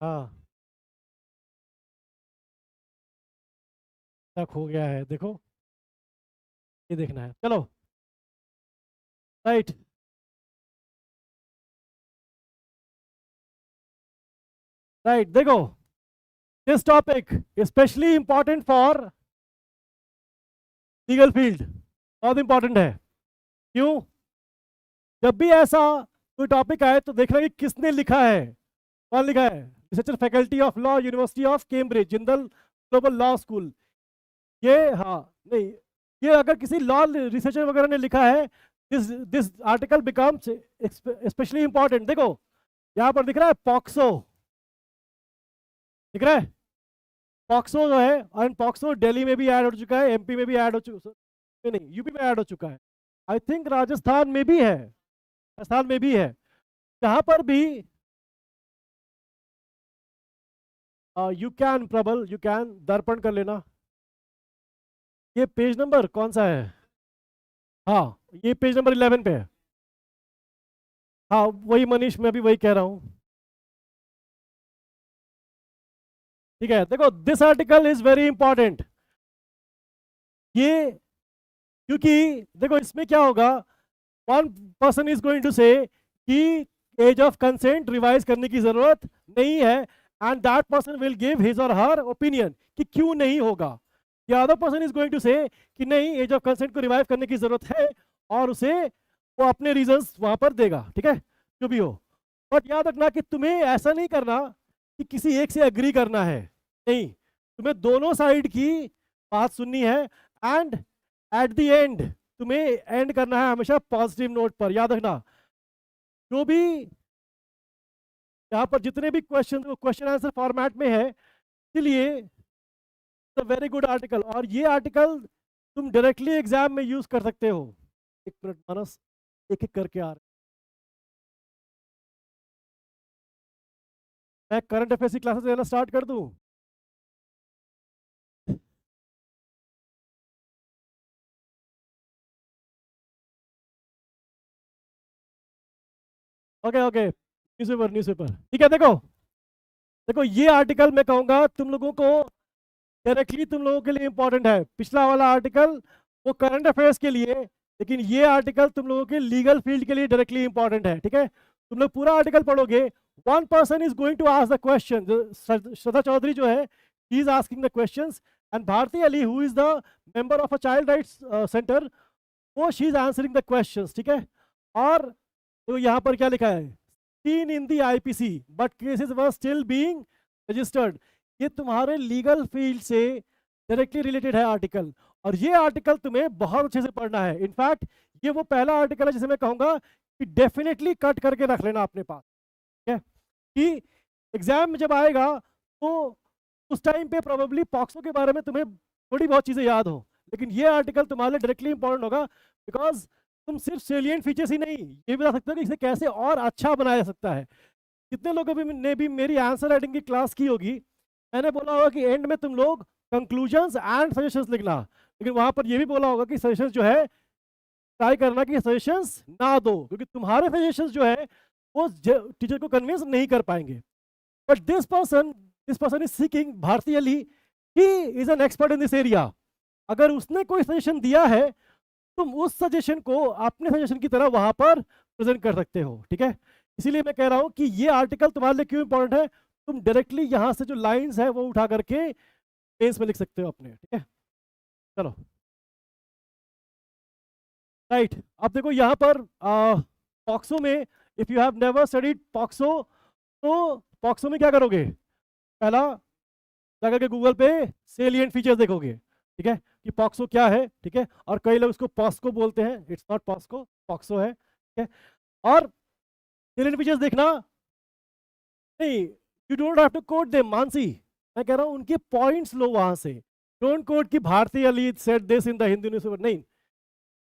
हाँ, तक हो गया है, देखो ये देखना है। चलो राइट, राइट, देखो this topic specially important for legal field, बहुत इंपॉर्टेंट है। क्यों? जब भी ऐसा कोई टॉपिक आए तो देखना कि किसने लिखा है, कौन लिखा है। Researcher faculty of law, university of Cambridge, Jindal global law school, ये, हाँ नहीं, ये अगर किसी लॉ रिसर्चर वगैरह ने लिखा है, this this article becomes specially important. देखो यहाँ पर दिख रहा है पॉक्सो, दिख रहा है पॉक्सो जो है, और पॉक्सो दिल्ली में भी ऐड हो चुका है, एमपी में भी ऐड हो चुका है, नहीं यूपी में ऐड हो चुका है, आई थिंक राजस्थान में भी है, राजस्थान में भी है, जहां पर भी यू कैन प्रबल, यू कैन दर्पण कर लेना। ये पेज नंबर कौन सा है? हाँ, ये पेज नंबर 11 पे है। हाँ वही मनीष, मैं भी वही कह रहा हूँ, ठीक है? देखो this article is very important, ये क्योंकि देखो इसमें क्या होगा, one person is going to say कि एज ऑफ कंसेंट रिवाइज करने की जरूरत नहीं है, and that person will give his और हर ओपिनियन कि क्यों नहीं होगा. The other person is going to say कि नहीं, एज ऑफ कंसेंट को रिवाइव करने की जरूरत है, और उसे वो अपने रीजंस वहां पर देगा. ठीक है, जो भी हो. बट याद रखना कि तुम्हें ऐसा नहीं करना कि किसी एक से एग्री करना है. नहीं, तुम्हें दोनों साइड की बात सुननी है, एंड एट द एंड तुम्हें एंड करना है हमेशा पॉजिटिव नोट पर. याद रखना, जो भी यहाँ पर जितने भी क्वेश्चन आंसर फॉर्मेट में है, इसलिए वेरी गुड आर्टिकल. और ये आर्टिकल तुम डायरेक्टली एग्जाम में यूज कर सकते हो. एक मिनट मानस, एक एक करके आ रहे. मैं करंट अफेयर्स की क्लासेस देना स्टार्ट कर दूं. ओके ओके, न्यूज़पेपर ठीक है. देखो देखो, ये आर्टिकल मैं कहूंगा तुम लोगों को डायरेक्टली तुम लोगों के लिए इंपॉर्टेंट है. पिछला वाला आर्टिकल वो करंट अफेयर्स के लिए, लेकिन ये आर्टिकल तुम लोगों के लीगल फील्ड के लिए डायरेक्टली इंपॉर्टेंट है. ठीक है, तुम लोग पूरा आर्टिकल पढ़ोगे. One person is going to ask the question. Shraddha Chaudhary जो है, he is asking the questions, and Bharti Ali who is the member of a child rights centre, वो she is answering the questions. ठीक है, और तो यहाँ पर क्या लिखा है, seen in the IPC but cases were still being registered. ये तुम्हारे लीगल फील्ड से डायरेक्टली रिलेटेड है आर्टिकल, और ये आर्टिकल तुम्हें बहुत अच्छे से पढ़ना है. इनफैक्ट ये वो पहला आर्टिकल है जिसे मैं कहूंगा कि डेफिनेटली कट करके रख लेना अपने पास. ठीक है, कि एग्जाम में जब आएगा तो उस टाइम पे प्रोबेबली पॉक्सो के बारे में तुम्हें थोड़ी बहुत चीजें याद हो, लेकिन ये आर्टिकल तुम्हारे लिए डायरेक्टली इंपॉर्टेंट होगा. बिकॉज तुम सिर्फ सेलिएंट फीचर्स ही नहीं, ये भी बता सकते हो कि इसे कैसे और अच्छा बनाया जा सकता है. कितने लोगों ने भी मेरी आंसर राइटिंग की क्लास की होगी, मैंने बोला होगा कि एंड में तुम लोग कंक्लूजन्स एंड सजेशंस लिखना, लेकिन वहां पर ये भी बोला होगा कि सजेशंस जो है ट्राई करना कि सजेशंस ना दो, क्योंकि तुम्हारे सजेशंस जो है वो टीचर को कन्विंस नहीं कर पाएंगे. But this person is seeking, Bharti Ali, he is an expert in this area. अगर उसने कोई सजेशन दिया है, तुम उस सजेशन को अपने सजेशन की तरह वहां पर प्रेजेंट कर सकते हो. ठीक है, इसीलिए मैं कह रहा हूं कि ये आर्टिकल तुम्हारे लिए क्यों इंपॉर्टेंट है. तुम डायरेक्टली यहां से जो लाइंस है वो उठा करके पेज में लिख सकते हो अपने. ठीक है, चलो राइट. अब देखो यहाँ पर पॉक्सो में, if you have never studied POCSO, तो पॉक्सो में क्या करोगे, पहला जाकर के गूगल पे सेलिएंट फीचर्स देखोगे. ठीक है, कि पॉक्सो क्या है. ठीक है, और कई लोग इसको पॉस्को बोलते हैं. इट्स नॉट पॉस्को, पॉक्सो है. ठीक है, और सेलिएंट फीचर्स देखना नहीं, you don't have to quote them. Mansi, मैं कह रहा हूं उनके पॉइंट्स लो वहां से. डोंट कोट कि Bharti Ali said this in the Hindu newspaper. नहीं,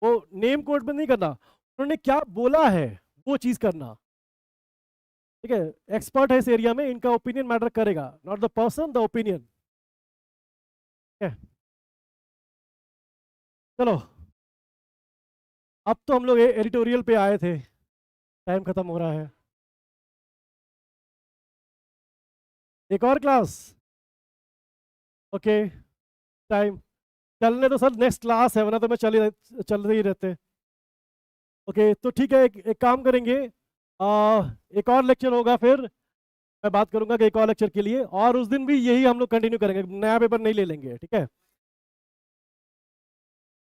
वो नेम कोट में नहीं करना, उन्होंने क्या बोला है वो चीज करना. ठीक है, एक्सपर्ट है इस एरिया में, इनका ओपिनियन मैटर करेगा, not the person, the opinion. ठीक है, चलो अब तो हम लोग एडिटोरियल पे आए थे, टाइम खत्म हो रहा है. एक और क्लास, ओके टाइम चलने तो सर, नेक्स्ट क्लास है, वरना तो मैं चल रही रहते. ओके तो ठीक है, एक काम करेंगे, एक और लेक्चर होगा, फिर मैं बात करूंगा कि एक और लेक्चर के लिए, और उस दिन भी यही हम लोग कंटिन्यू करेंगे, नया पेपर नहीं ले लेंगे. ठीक है,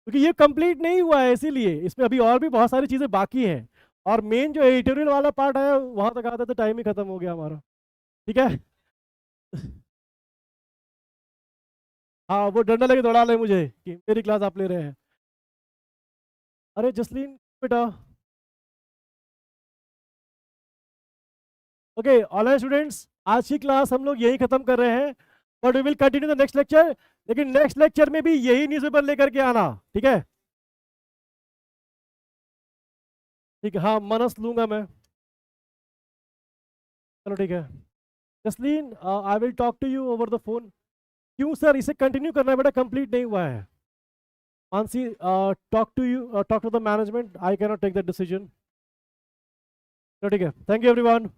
क्योंकि ये कंप्लीट नहीं हुआ है, इसीलिए इसमें अभी और भी बहुत सारी चीजें बाकी हैं, और मेन जो एडिटोरियल वाला पार्ट है वहां तक आता तो टाइम ही खत्म हो गया हमारा. ठीक है, हाँ वो डंडा लेके दौड़ा ले मुझे कि मेरी क्लास आप ले रहे हैं. अरे जसलीन बेटा. ओके ऑनलाइन स्टूडेंट्स, आज की क्लास हम लोग यही खत्म कर रहे हैं, but we will continue the next lecture. लेकिन नेक्स्ट लेक्चर में भी यही न्यूज़पेपर लेकर के आना. ठीक है, ठीक है, हाँ मनस लूंगा मैं. चलो ठीक है, Jasleen I will talk to you over the phone. क्यों सर, इसे कंटिन्यू करना है बेटा, कंप्लीट नहीं हुआ है. Mansi, talk to you, talk to the management, I can not take the decision. चलो ठीक है, थैंक यू एवरीवन.